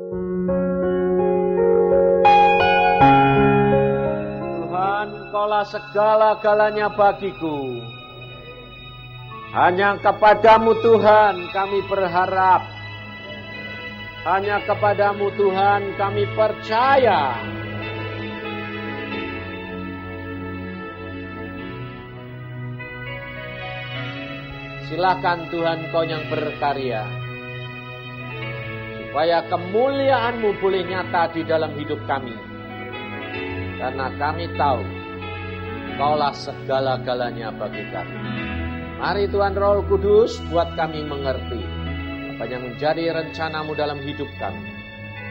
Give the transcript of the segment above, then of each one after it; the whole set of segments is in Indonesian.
Tuhan, Engkaulah segala-galanya bagiku. Hanya kepadamu Tuhan kami berharap. Hanya kepadamu Tuhan kami percaya. Silakan Tuhan Kau yang berkarya, supaya kemuliaan-Mu boleh nyata di dalam hidup kami. Karena kami tahu Kaulah segala-galanya bagi kami. Mari Tuhan Roh Kudus buat kami mengerti apa yang menjadi rencana-Mu dalam hidup kami.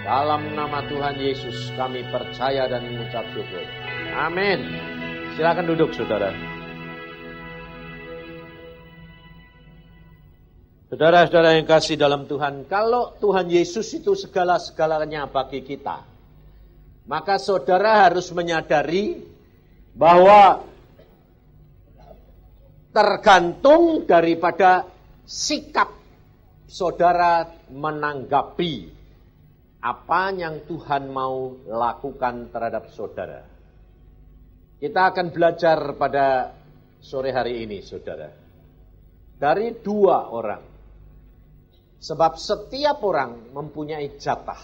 Dalam nama Tuhan Yesus kami percaya dan mengucap syukur. Amin. Silakan duduk saudara. Saudara-saudara yang kasih dalam Tuhan, kalau Tuhan Yesus itu segala-galanya bagi kita, maka saudara harus menyadari bahwa tergantung daripada sikap saudara menanggapi apa yang Tuhan mau lakukan terhadap saudara. Kita akan belajar pada sore hari ini, saudara, dari dua orang. Sebab setiap orang mempunyai jatah.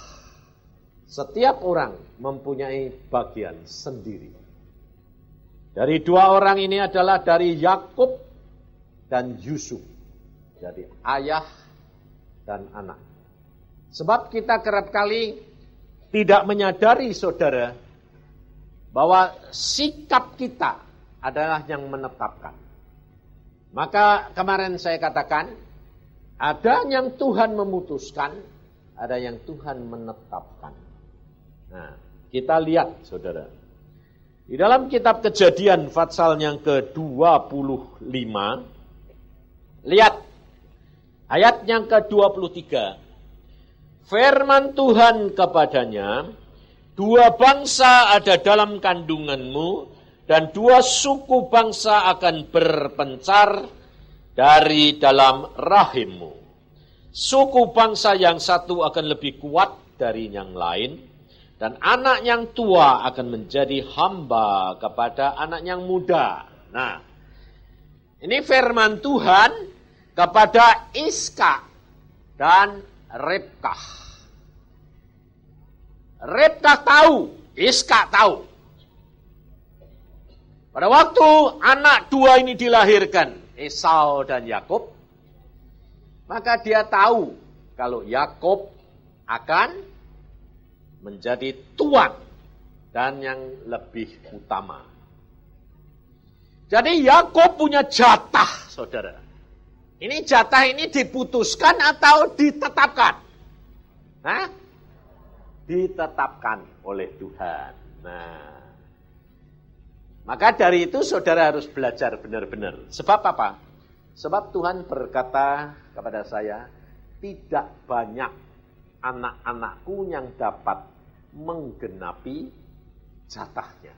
Setiap orang mempunyai bagian sendiri. Dari dua orang ini adalah dari Yakub dan Yusuf. Jadi ayah dan anak. Sebab kita kerap kali tidak menyadari saudara bahwa sikap kita adalah yang menetapkan. Maka kemarin saya katakan, ada yang Tuhan memutuskan, ada yang Tuhan menetapkan. Nah, kita lihat saudara. Di dalam kitab Kejadian pasal yang ke-25, lihat ayat yang ke-23. Firman Tuhan kepadanya, dua bangsa ada dalam kandunganmu, dan dua suku bangsa akan berpencar dari dalam rahimmu. Suku bangsa yang satu akan lebih kuat dari yang lain, dan anak yang tua akan menjadi hamba kepada anak yang muda. Nah, ini firman Tuhan kepada Iska dan Ribkah. Ribkah tahu, Iska tahu. Pada waktu anak dua ini dilahirkan, Esau dan Yakub, maka dia tahu kalau Yakub akan menjadi tuan dan yang lebih utama. Jadi Yakub punya jatah, saudara. Ini jatah ini diputuskan atau ditetapkan? Hah? Ditetapkan oleh Tuhan. Nah, maka dari itu saudara harus belajar benar-benar. Sebab apa? Sebab Tuhan berkata kepada saya, tidak banyak anak-anakku yang dapat menggenapi jatahnya.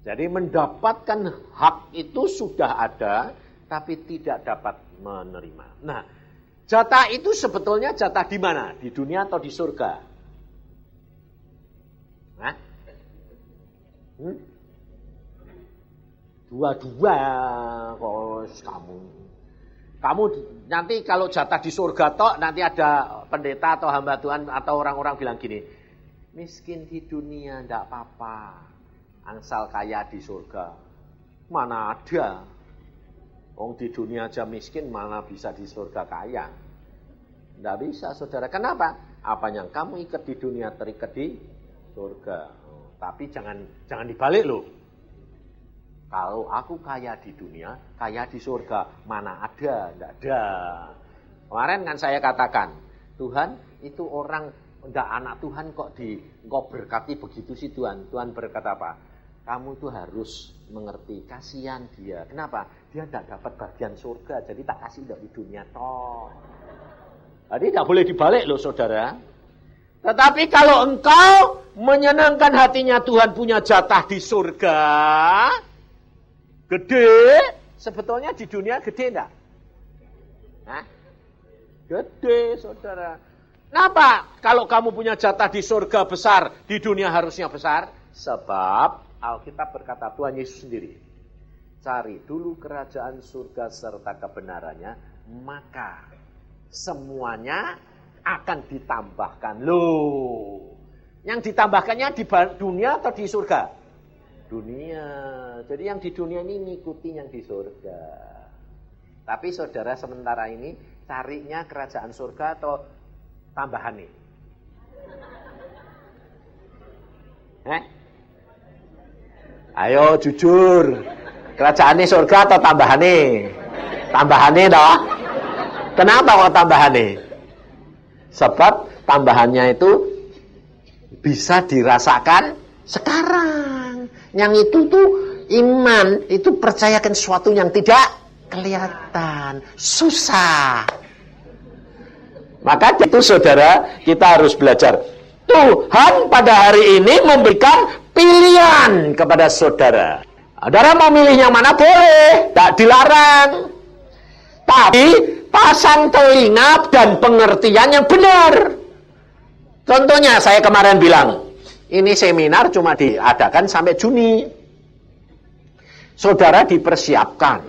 Jadi mendapatkan hak itu sudah ada, tapi tidak dapat menerima. Nah, jatah itu sebetulnya jatah di mana? Di dunia atau di surga? Hah? Dua-dua kok kamu. Kamu nanti kalau jatah di surga toh nanti ada pendeta atau hamba Tuhan atau orang-orang bilang gini, miskin di dunia enggak apa-apa, angsal kaya di surga. Mana ada? Wong di dunia aja miskin, mana bisa di surga kaya? Enggak bisa, saudara. Kenapa? Apa yang kamu ikat di dunia terikat di surga. Tapi jangan dibalik loh. Kalau aku kaya di dunia, kaya di surga, mana ada? Enggak ada. Kemarin kan saya katakan, Tuhan itu orang, enggak anak Tuhan kok engkau berkati begitu sih Tuhan. Tuhan berkata apa? Kamu tuh harus mengerti, kasihan dia. Kenapa? Dia enggak dapat bagian surga, jadi tak kasih enggak di dunia toh. Jadi enggak boleh dibalik loh saudara. Tetapi kalau engkau menyenangkan hatinya Tuhan punya jatah di surga, gede, sebetulnya di dunia gede enggak? Hah? Gede, saudara. Kenapa? Kalau kamu punya jatah di surga besar, di dunia harusnya besar. Sebab Alkitab berkata, Tuhan Yesus sendiri, cari dulu kerajaan surga serta kebenarannya, maka semuanya akan ditambahkan. Loh, yang ditambahkannya di dunia atau di surga? Dunia. Jadi yang di dunia ini ngikuti yang di surga. Tapi saudara sementara ini carinya kerajaan surga atau tambahan nih? Ayo jujur. Kerajaannya surga atau tambahannya? Tambahannya toh. Kenapa kok tambahannya? Sebab tambahannya itu bisa dirasakan sekarang. Yang itu tuh iman, itu percayakan sesuatu yang tidak kelihatan, susah. Maka itu saudara, kita harus belajar. Tuhan pada hari ini memberikan pilihan kepada saudara. Saudara mau milih yang mana boleh, tak dilarang. Tapi pasang telinga dan pengertian yang benar. Contohnya saya kemarin bilang, ini seminar cuma diadakan sampai Juni. Saudara dipersiapkan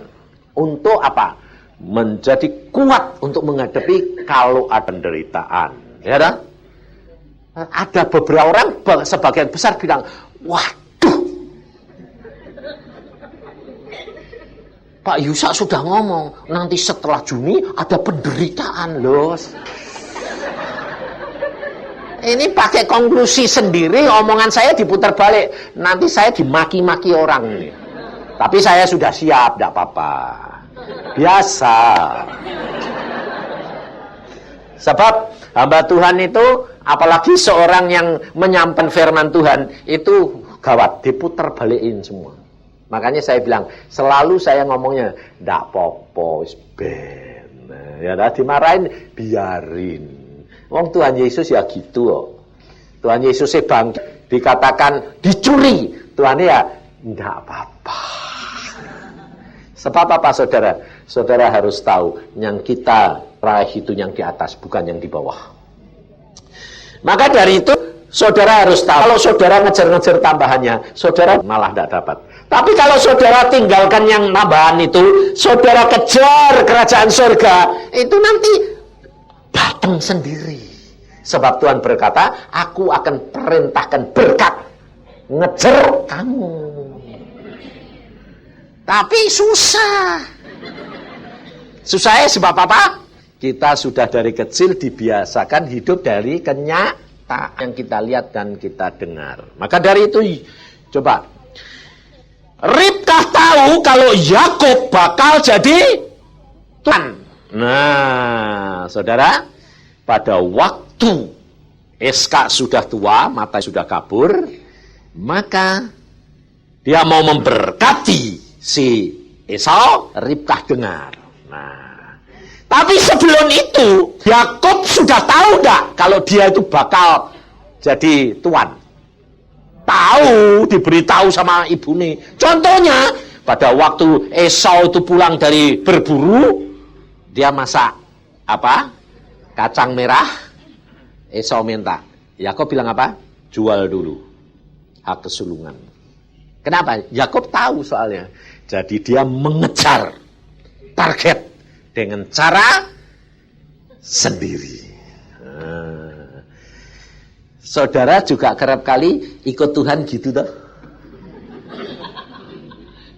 untuk apa? Menjadi kuat untuk menghadapi kalau ada penderitaan. Ya kan? Ada beberapa orang, sebagian besar bilang, waduh, Pak Yusak sudah ngomong, nanti setelah Juni ada penderitaan loh. Ini pakai konklusi sendiri, omongan saya diputar balik. Nanti saya dimaki-maki orang ini. Tapi saya sudah siap, tidak apa-apa. Biasa. Sebab hamba Tuhan itu, apalagi seorang yang menyampaikan firman Tuhan, itu gawat, diputar balikin semua. Makanya saya bilang, selalu saya ngomongnya, ndak popo, ben. Ya, dimarahin, biarin. Wong Tuhan Yesus ya gitu kok. Tuhan Yesus bangkit, dikatakan dicuri. Tuhan ya, ndak apa-apa. Sebab apa saudara? Saudara harus tahu, yang kita raih itu yang di atas, bukan yang di bawah. Maka dari itu, saudara harus tahu, kalau saudara ngejar-ngejar tambahannya, saudara malah tidak dapat. Tapi kalau saudara tinggalkan yang tambahan itu, saudara kejar kerajaan surga, itu nanti datang sendiri. Sebab Tuhan berkata, aku akan perintahkan berkat ngejar kamu. Tapi susah. Susahnya sebab apa? Kita sudah dari kecil dibiasakan hidup dari kenyataan yang kita lihat dan kita dengar. Maka dari itu, coba. Ribkah tahu kalau Yakub bakal jadi Tuhan. Nah, saudara, pada waktu Iskak sudah tua, mata sudah kabur, maka dia mau memberkati si Esau. Ribkah dengar. Nah, tapi sebelum itu Yakub sudah tahu enggak kalau dia itu bakal jadi tuan? Tahu, diberitahu sama ibu nih. Contohnya, pada waktu Esau itu pulang dari berburu, dia masak apa? Kacang merah. Esau minta. Yakub bilang apa? Jual dulu hak kesulungan. Kenapa? Yakub tahu soalnya. Jadi dia mengejar target dengan cara sendiri. Saudara juga kerap kali ikut Tuhan gitu toh.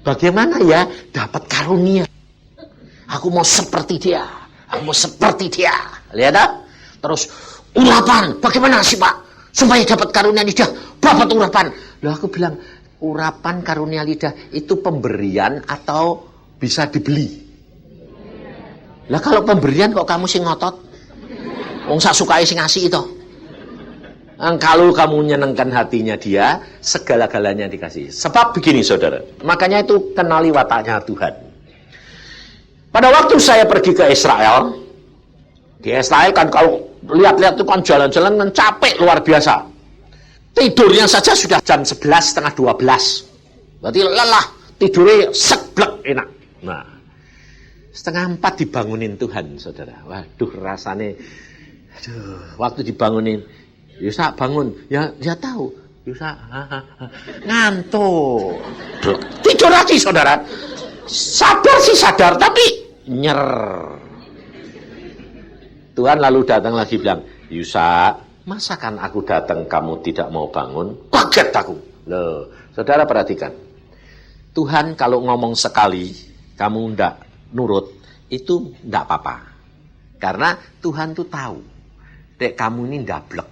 Bagaimana ya dapat karunia? Aku mau seperti dia. Aku mau seperti dia. Lihat tak? Terus urapan. Bagaimana sih Pak? Supaya dapat karunia lidah. Berapa urapan? Loh aku bilang, urapan karunia lidah itu pemberian atau bisa dibeli? Lah kalau pemberian kok kamu sing ngotot? Wong sak sukai sing ngasih itu. Kalau kamu menyenangkan hatinya dia, segala-galanya dikasih. Sebab begini saudara, makanya itu kenali wataknya Tuhan. Pada waktu saya pergi ke Israel, di Israel kan kalau lihat-lihat itu kan jalan-jalan kan capek luar biasa. Tidurnya saja sudah jam 11, setengah 12. Berarti lelah, tidurnya seblek enak. Nah, setengah 4 dibangunin Tuhan saudara. Waduh rasanya Aduh, waktu dibangunin, Yusa bangun, ya tahu, Yusa ngantuk, tidur lagi saudara, sadar tapi nyer. Tuhan lalu datang lagi bilang, Yusa, masakan aku datang kamu tidak mau bangun? Kaget aku. Loh, saudara perhatikan, Tuhan kalau ngomong sekali, kamu ndak nurut, itu ndak apa-apa, karena Tuhan tuh tahu. Dek kamu ini ndablek.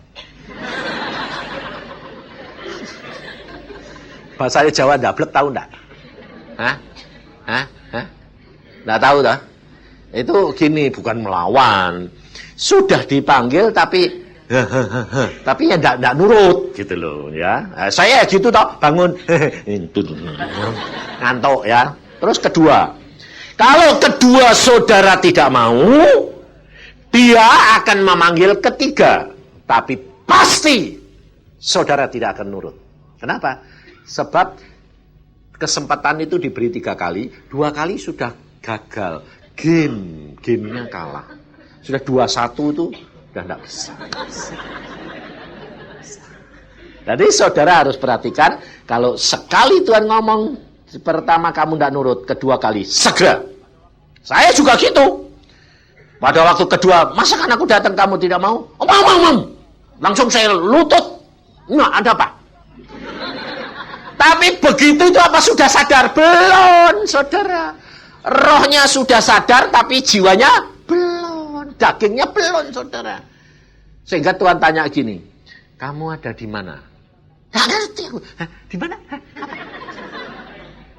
Bahasa Jawa ndablek tahu ndak? Hah? Ndak tahu dah? Itu gini, bukan melawan. Sudah dipanggil tapi ya ndak nurut gitu loh ya. Saya gitu toh, bangun ngantuk ya. Terus kedua, kalau kedua saudara tidak mau, dia akan memanggil ketiga, tapi pasti saudara tidak akan nurut. Kenapa? Sebab kesempatan itu diberi 3 kali, 2 kali sudah gagal, gamenya kalah. Sudah 2-1 itu sudah tidak bisa. Jadi saudara harus perhatikan, kalau sekali Tuhan ngomong, pertama kamu tidak nurut, kedua kali segera. Saya juga gitu. Pada waktu kedua, masa kan aku datang kamu tidak mau? Mau. Langsung saya lutut. Nah, ada apa? Tapi begitu itu apa sudah sadar? Belum, saudara. Rohnya sudah sadar, tapi jiwanya belum. Dagingnya belum, saudara. Sehingga Tuhan tanya gini, kamu ada di mana? Gak ngerti aku. Di mana? Apa?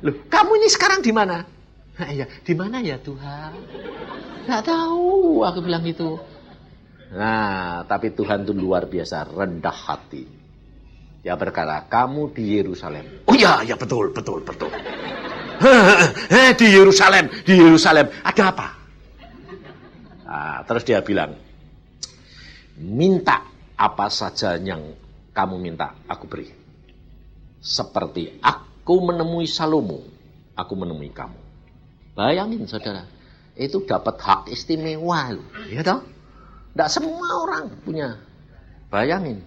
Loh, kamu ini sekarang di mana? Ya, di mana ya Tuhan? Gak tahu, aku bilang gitu. Nah, tapi Tuhan itu luar biasa, rendah hati. Dia berkata, kamu di Yerusalem. Oh ya betul. Di Yerusalem, ada apa? Nah, terus dia bilang, minta apa saja yang kamu minta, aku beri. Seperti aku menemui Salomo, aku menemui kamu. Bayangin saudara, itu dapat hak istimewa loh, ya toh? Tidak semua orang punya. Bayangin,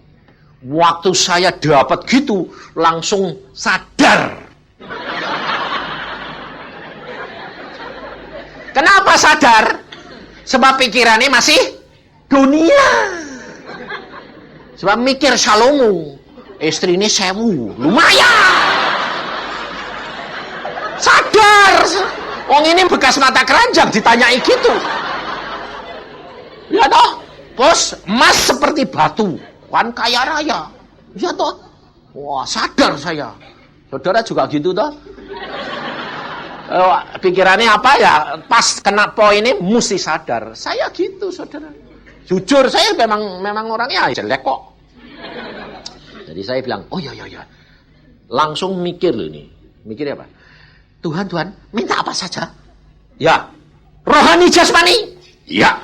waktu saya dapat gitu, langsung sadar. Kenapa sadar? Sebab pikirannya masih dunia. Sebab mikir Salomo, istrinya 1000, lumayan. Sadar. Wong ini bekas mata keranjang ditanyai gitu. Ya toh, bos, emas seperti batu, kan kaya raya. Ya toh, wah sadar saya. Saudara juga gitu toh? Pikirannya apa ya? Pas kena poin ini mesti sadar. Saya gitu, saudara. Jujur saya memang orangnya jelek kok. Jadi saya bilang, oh ya. Langsung mikir loh ini. Mikir apa? Tuhan, minta apa saja? Ya. Rohani jasmani? Ya.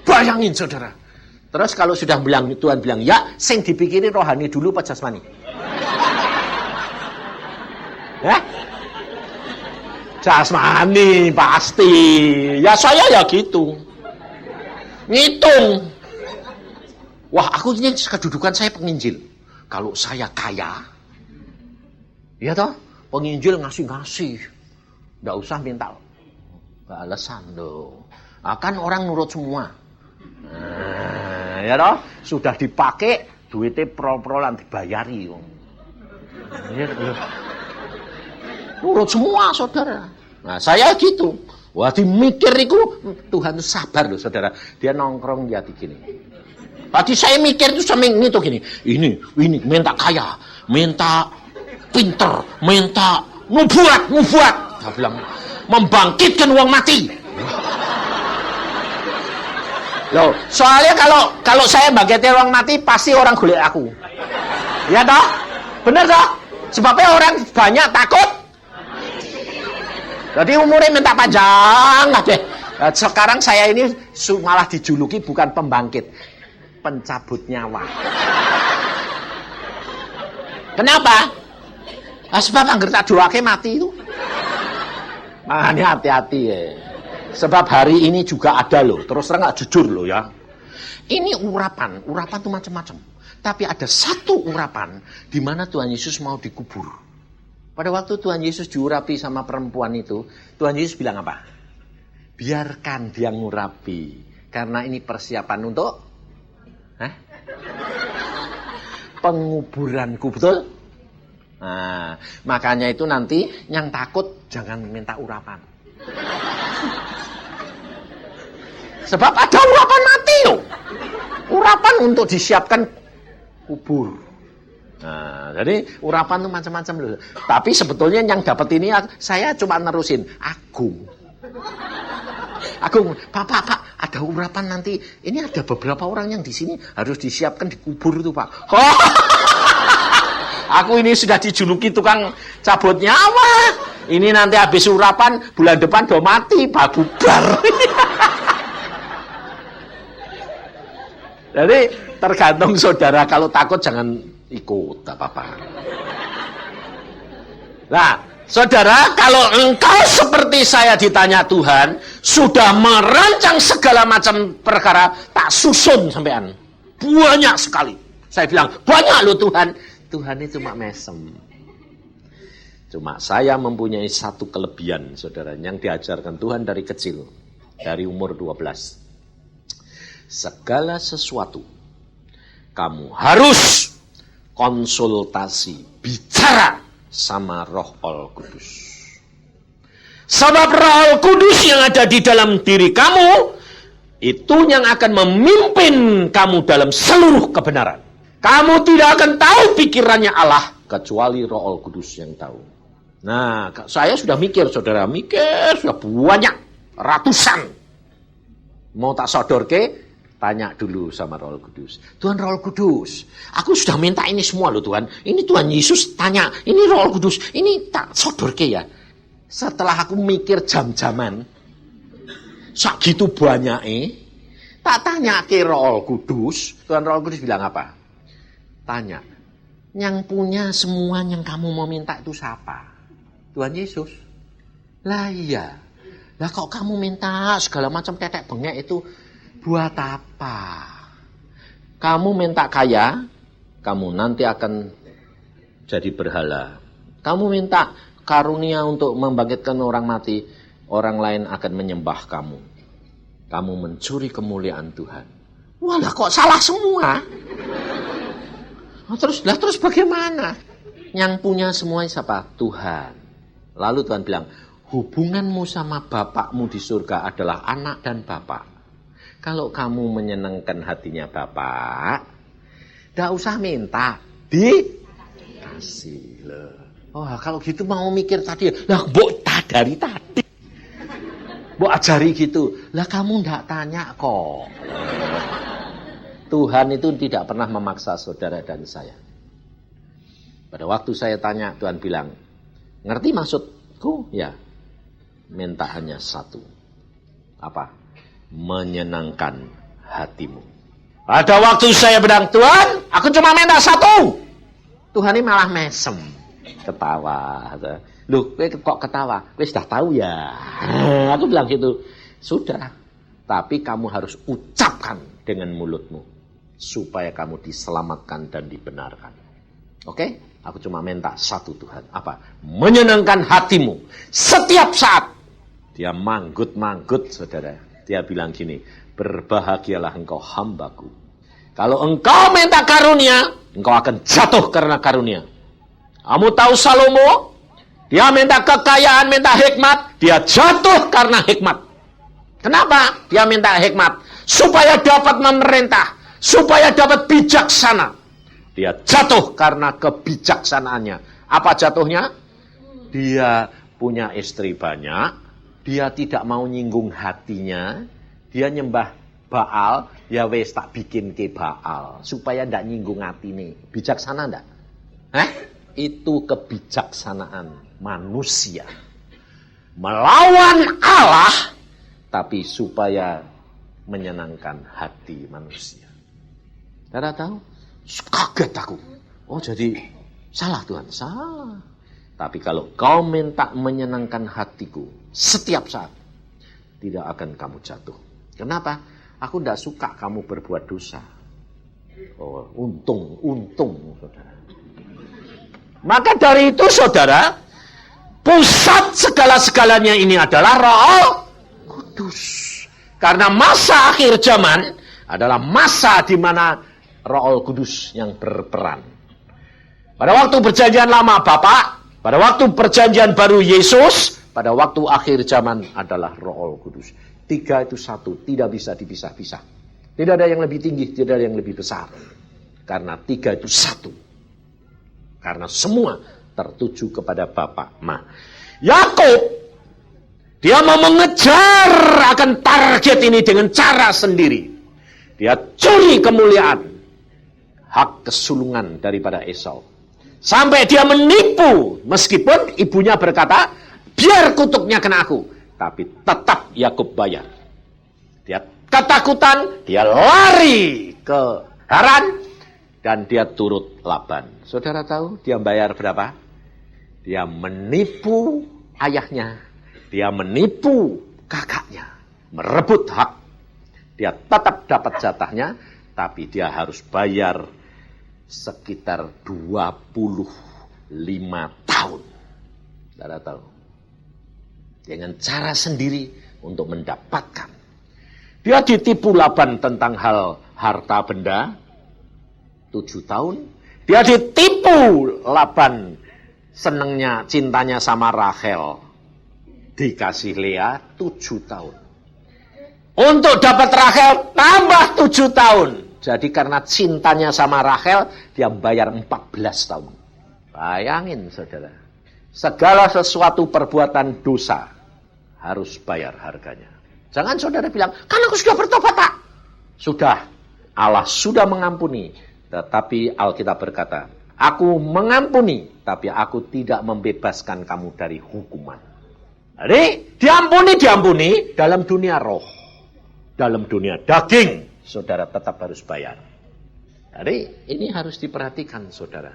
Bayangin saudara. Terus kalau sudah Tuhan bilang ya, sing dipikirin rohani dulu apa jasmani? Jasmani pasti. Ya saya ya gitu. Ngitung. Wah, aku ini kedudukan saya penginjil. Kalau saya kaya, ya toh, penginjil ngasih. Nggak usah minta balasan loh. Akan orang nurut semua. Ya toh, sudah dipakai, duitnya pro-prolan dibayari. Ya, nurut semua, saudara. Nah, saya gitu. Wah, dimikir itu, Tuhan itu sabar loh, saudara. Dia nongkrong di hati gini. Tadi saya mikir itu sampai gitu gini. Ini, minta kaya, minta pinter, minta nubuat. Dia bilang, membangkitkan uang mati. Loh, soalnya kalau saya bangkitkan uang mati, pasti orang golek aku. Ya toh? Bener toh? Sebabnya orang banyak takut. Jadi umurnya minta panjang aja. Sekarang saya ini malah dijuluki bukan pembangkit, pencabut nyawa. Kenapa? Sebab angger tak doake mati itu. Makanya hati-hati ya. Sebab hari ini juga ada loh, terus terang gak jujur loh ya. Ini urapan itu macam-macam. Tapi ada satu urapan di mana Tuhan Yesus mau dikubur. Pada waktu Tuhan Yesus diurapi sama perempuan itu, Tuhan Yesus bilang apa? Biarkan dia ngurapi, karena ini persiapan untuk penguburanku, betul? Nah, makanya itu nanti yang takut jangan minta urapan. Sebab ada urapan mati yo. Urapan untuk disiapkan kubur. Nah, jadi urapan itu macam-macam loh. Tapi sebetulnya yang dapat ini saya cuma nerusin Agung, Pak, ada urapan nanti. Ini ada beberapa orang yang di sini harus disiapkan dikubur itu, Pak. Oh, aku ini sudah dijuluki tukang cabut nyawa. Ini nanti habis urapan, bulan depan udah mati, bubar. Jadi tergantung saudara, kalau takut jangan ikut, tak apa-apa. Nah, saudara, kalau engkau seperti saya ditanya Tuhan, sudah merancang segala macam perkara, tak susun sampean. Banyak sekali. Saya bilang, banyak loh Tuhan. Tuhan ini cuma mesem. Cuma saya mempunyai satu kelebihan, saudara, yang diajarkan Tuhan dari kecil, dari umur 12. Segala sesuatu, kamu harus konsultasi, bicara sama Roh Al Kudus. Sebab Roh Al Kudus yang ada di dalam diri kamu, itu yang akan memimpin kamu dalam seluruh kebenaran. Kamu tidak akan tahu pikirannya Allah, kecuali Roh Al Kudus yang tahu. Nah, saya sudah mikir, saudara, sudah banyak, ratusan. Mau tak sodorke, tanya dulu sama Roh Kudus. Tuhan Roh Kudus, aku sudah minta ini semua loh Tuhan. Ini Tuhan Yesus tanya, ini Roh Kudus, ini tak sodorke ya. Setelah aku mikir jam-jaman, segitu banyak tak tanya ke Roh Kudus. Tuhan Roh Kudus bilang apa? Tanya, yang punya semua yang kamu mau minta itu siapa? Tuhan Yesus. Lah iya, lah kok kamu minta segala macam tetek bengek itu buat apa? Kamu minta kaya, kamu nanti akan jadi berhala. Kamu minta karunia untuk membangkitkan orang mati, orang lain akan menyembah kamu. Kamu mencuri kemuliaan Tuhan. Walah kok salah semua? Terus bagaimana? Yang punya semuanya siapa? Tuhan. Lalu Tuhan bilang, hubunganmu sama Bapakmu di surga adalah anak dan bapak. Kalau kamu menyenangkan hatinya Bapak, tidak usah minta, dikasih loh. Oh, kalau gitu mau mikir tadi, lah mbok dari tadi, mbok ajari gitu, lah kamu tidak tanya kok. Tuhan itu tidak pernah memaksa saudara dan saya. Pada waktu saya tanya, Tuhan bilang, ngerti maksudku? Ya, minta hanya satu. Apa? Menyenangkan hatimu. Pada waktu saya bilang, Tuhan, aku cuma minta satu. Tuhan ini malah mesem, ketawa. Loh, kok ketawa? Sudah tahu ya. Aku bilang gitu. Sudah. Tapi kamu harus ucapkan dengan mulutmu, supaya kamu diselamatkan dan dibenarkan. Oke? Aku cuma minta satu Tuhan. Apa? Menyenangkan hatimu. Setiap saat. Dia manggut-manggut, saudara. Dia bilang gini, berbahagialah engkau hambaku. Kalau engkau minta karunia, engkau akan jatuh karena karunia. Kamu tahu Salomo? Dia minta kekayaan, minta hikmat. Dia jatuh karena hikmat. Kenapa? Dia minta hikmat. Supaya dapat memerintah. Supaya dapat bijaksana. Dia jatuh karena kebijaksanaannya. Apa jatuhnya? Dia punya istri banyak. Dia tidak mau nyinggung hatinya. Dia nyembah Baal. Ya wes tak bikin ke Baal. Supaya tidak nyinggung hati nih. Bijaksana enggak? Itu kebijaksanaan manusia. Melawan Allah. Tapi supaya menyenangkan hati manusia. Saudara tahu? Kaget aku. Oh jadi salah Tuhan. Salah. Tapi kalau kau minta menyenangkan hatiku setiap saat, tidak akan kamu jatuh. Kenapa? Aku tidak suka kamu berbuat dosa. Oh, untung, saudara. Maka dari itu, saudara, pusat segala-segalanya ini adalah Roh Kudus. Karena masa akhir zaman adalah masa di mana Roh Kudus yang berperan. Pada waktu perjanjian lama Bapa, pada waktu perjanjian baru Yesus, pada waktu akhir zaman adalah Roh Kudus. Tiga itu satu, tidak bisa dipisah-pisah. Tidak ada yang lebih tinggi, tidak ada yang lebih besar. Karena tiga itu satu. Karena semua tertuju kepada Bapa. Nah, Yakub, dia mau mengejar akan target ini dengan cara sendiri. Dia curi kemuliaan, hak kesulungan daripada Esau. Sampai dia menipu, meskipun ibunya berkata, biar kutuknya kena aku. Tapi tetap Yakub bayar. Dia ketakutan, dia lari ke Haran, dan dia turut Laban. Saudara tahu dia bayar berapa? Dia menipu ayahnya. Dia menipu kakaknya. Merebut hak. Dia tetap dapat jatahnya, tapi dia harus bayar sekitar 25 tahun. Saudara tahu. Dengan cara sendiri untuk mendapatkan. Dia ditipu Laban tentang hal harta benda 7 tahun. Dia ditipu Laban senengnya, cintanya sama Rachel. Dikasih Lea 7 tahun. Untuk dapat Rachel tambah 7 tahun. Jadi karena cintanya sama Rachel, dia bayar 14 tahun. Bayangin saudara. Segala sesuatu perbuatan dosa harus bayar harganya. Jangan saudara bilang, kan aku sudah bertobat tak? Sudah. Allah sudah mengampuni. Tetapi Alkitab berkata, aku mengampuni, tapi aku tidak membebaskan kamu dari hukuman. Jadi, diampuni dalam dunia roh. Dalam dunia daging. Saudara tetap harus bayar. Jadi ini harus diperhatikan saudara.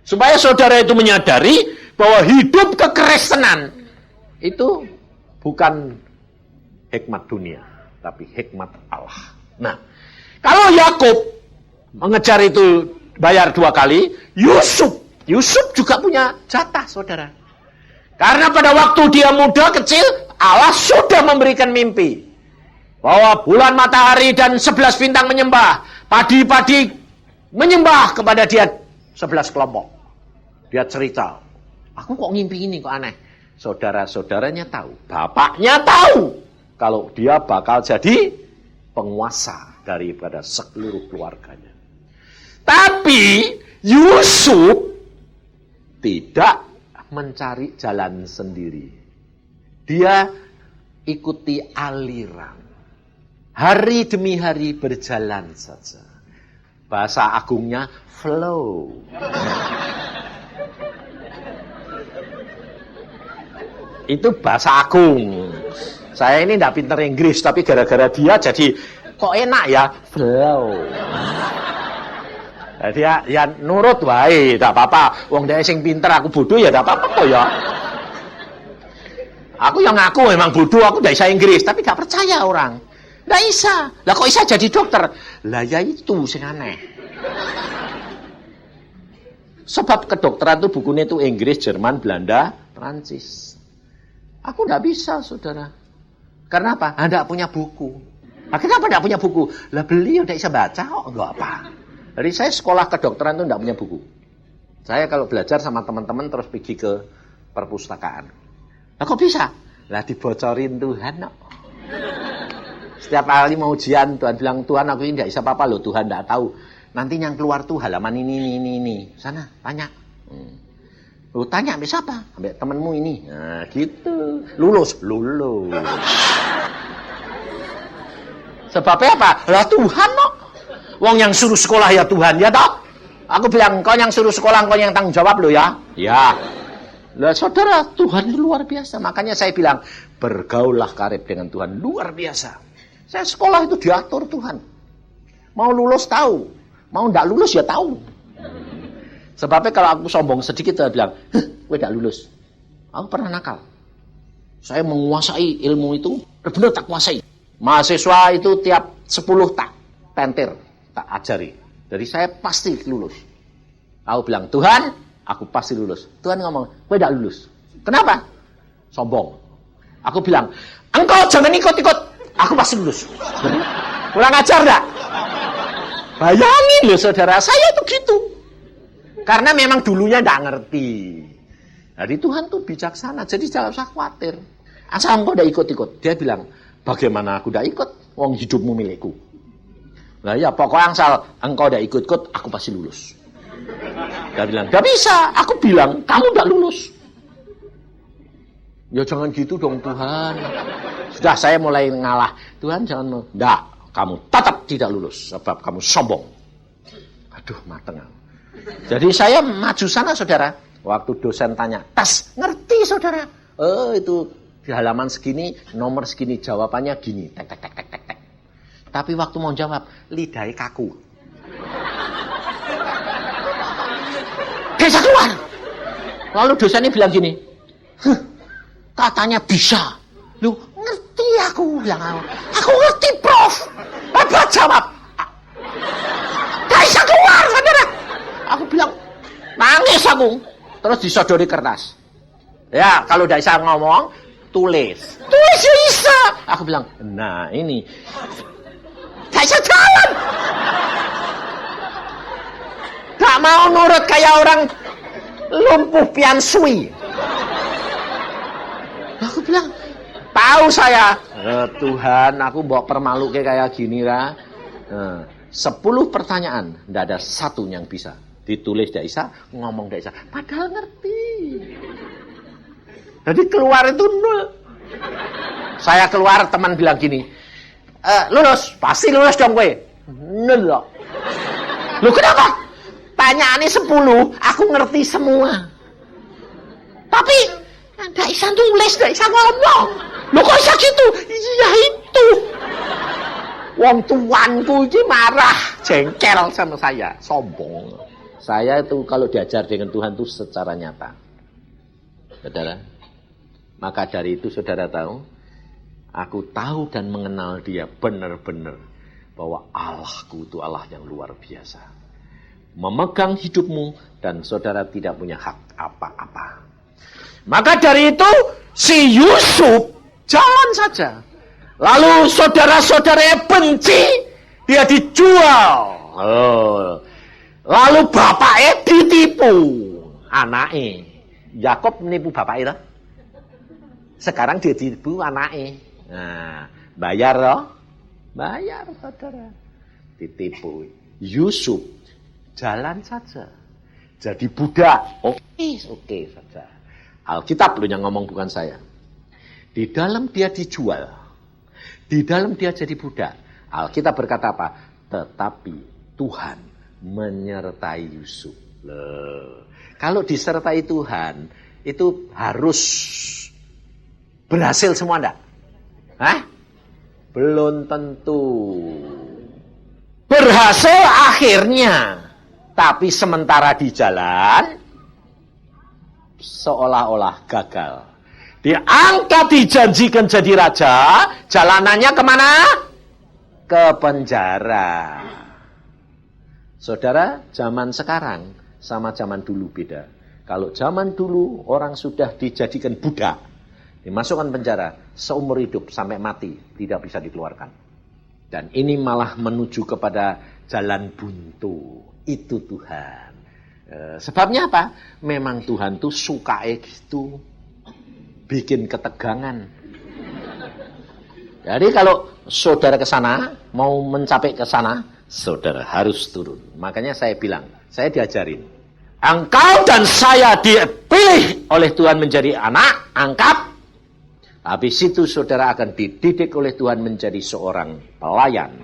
Supaya saudara itu menyadari bahwa hidup kekristenan itu bukan hikmat dunia. Tapi hikmat Allah. Nah, kalau Yakub mengejar itu bayar 2 kali, Yusuf juga punya jatah saudara. Karena pada waktu dia muda kecil, Allah sudah memberikan mimpi. Bahwa bulan, matahari, dan 11 bintang menyembah. Padi-padi menyembah kepada dia 11 kelompok. Dia cerita, aku kok ngimpi ini kok aneh. Saudara-saudaranya tahu, bapaknya tahu. Kalau dia bakal jadi penguasa daripada seluruh keluarganya. Tapi Yusuf tidak mencari jalan sendiri. Dia ikuti aliran. Hari demi hari berjalan saja. Bahasa agungnya flow. Itu bahasa agung. Saya ini tidak pintar Inggris, tapi gara-gara dia jadi kok enak ya, flow. Jadi ya nurut wae, tidak apa-apa. Wong dia sing pinter, aku bodoh ya tidak apa-apa kok ya. Aku yang ngaku memang bodoh, aku tidak bisa Inggris, tapi tidak percaya orang. Nggak bisa. Lah kok bisa jadi dokter? Lah ya itu sing aneh. Sebab kedokteran itu bukunya itu Inggris, Jerman, Belanda, Prancis. Aku nggak bisa, saudara. Karena apa? Nggak punya buku. Nah, kenapa nggak punya buku? Lah beliau nggak bisa baca kok, nggak apa. Jadi saya sekolah kedokteran itu nggak punya buku. Saya kalau belajar sama teman-teman terus pergi ke perpustakaan. Lah kok bisa? Lah dibocorin Tuhan kok. Setiap kali mau ujian, Tuhan bilang, Tuhan aku ini tidak bisa apa-apa loh, Tuhan tidak tahu. Nanti yang keluar tuh halaman ini. Sana, tanya. Lu tanya, sampai siapa? Sampai temenmu ini. Nah, gitu. Lulus. Sebabnya apa? Lah Tuhan kok. Wong yang suruh sekolah ya Tuhan, ya toh? Aku bilang, kau yang suruh sekolah, kau yang tanggung jawab lo ya. Ya. Lah saudara, Tuhan itu luar biasa. Makanya saya bilang, bergaullah karib dengan Tuhan. Luar biasa. Saya sekolah itu diatur Tuhan. Mau lulus tahu. Mau tidak lulus ya tahu. Sebabnya kalau aku sombong sedikit, saya bilang, gue tidak lulus. Aku pernah nakal. Saya menguasai ilmu itu, benar tak kuasai. Mahasiswa itu tiap 10 tak pentir, tak ajari. Jadi saya pasti lulus. Aku bilang, Tuhan, aku pasti lulus. Tuhan ngomong, kowe tidak lulus. Kenapa? Sombong. Aku bilang, engkau jangan ikut-ikut, aku pasti lulus. Kurang ajar enggak? Bayangin loh saudara, saya itu gitu. Karena memang dulunya enggak ngerti. Jadi Tuhan tuh bijaksana, jadi jangan usah khawatir. Asal engkau enggak ikut-ikut. Dia bilang, bagaimana aku enggak ikut? Wong hidupmu milikku. Nah ya pokoknya asal engkau enggak ikut-ikut, aku pasti lulus. Dia bilang, enggak bisa. Aku bilang, kamu enggak lulus. Ya jangan gitu dong Tuhan. Sudah saya mulai ngalah. Tuhan jangan, enggak. Kamu tetap tidak lulus. Sebab kamu sombong. Aduh mateng. Jadi saya maju sana saudara. Waktu dosen tanya, tas ngerti saudara? Oh itu di halaman segini, nomor segini. Jawabannya gini. Tek, tek, tek, tek, tek, tek. Tapi waktu mau jawab, lidahnya kaku. Bisa keluar. Lalu dosennya bilang gini, katanya bisa. Lu ngerti aku bilang, aku ngerti prof. Apa jawab? Gak bisa keluar saudara. Aku bilang, nangis aku. Terus disodori kertas. Ya kalau gak bisa ngomong, tulis. Tulis ya bisa. Aku bilang, nah ini. Gak bisa jalan. Gak mau nurut kayak orang lumpuh piansui. Aku bilang, tahu saya. Tuhan, aku bawa permalu kayak gini lah. 10 pertanyaan, tidak ada satu yang bisa. Ditulis tidak bisa, ngomong tidak bisa. Padahal ngerti. Jadi keluar itu 0. Saya keluar, teman bilang gini, lulus, pasti lulus dong gue. 0 loh. Loh kenapa? Tanyaannya 10, aku ngerti semua. Tapi tidak bisa tulis, tidak bisa ngomong. Loh kok bisa gitu? Iya itu. Wong tuanku ini marah, jengkel sama saya, sombong. Saya itu kalau diajar dengan Tuhan itu secara nyata. Saudara, maka dari itu saudara tahu, aku tahu dan mengenal dia benar-benar bahwa Allahku itu Allah yang luar biasa. Memegang hidupmu dan saudara tidak punya hak apa-apa. Maka dari itu si Yusuf jalan saja. Lalu saudara-saudaranya benci, dia dijual. Lalu bapaknya ditipu. Anaknya. Yakob menipu bapaknya. Sekarang dia ditipu anaknya. Nah, bayar loh. Bayar saudara. Ditipu. Yusuf jalan saja. Jadi budak. Oke saja. Alkitab loh yang ngomong bukan saya. Di dalam dia dijual. Di dalam dia jadi budak. Alkitab berkata apa? Tetapi Tuhan menyertai Yusuf. Loh. Kalau disertai Tuhan, itu harus berhasil semua enggak? Hah? Belum tentu. Berhasil akhirnya. Tapi sementara di jalan, seolah-olah gagal. Diangkat dijanjikan jadi raja, jalanannya kemana? Ke penjara. Saudara, zaman sekarang sama zaman dulu beda. Kalau zaman dulu orang sudah dijadikan budak, dimasukkan penjara, seumur hidup sampai mati, tidak bisa dikeluarkan. Dan ini malah menuju kepada jalan buntu. Itu Tuhan. Sebabnya apa? Memang Tuhan tuh suka gitu. Bikin ketegangan. Jadi kalau saudara ke sana, mau mencapai ke sana, saudara harus turun. Makanya saya bilang, saya diajarin. Engkau dan saya dipilih oleh Tuhan menjadi anak, angkat. Habis itu saudara akan dididik oleh Tuhan menjadi seorang pelayan.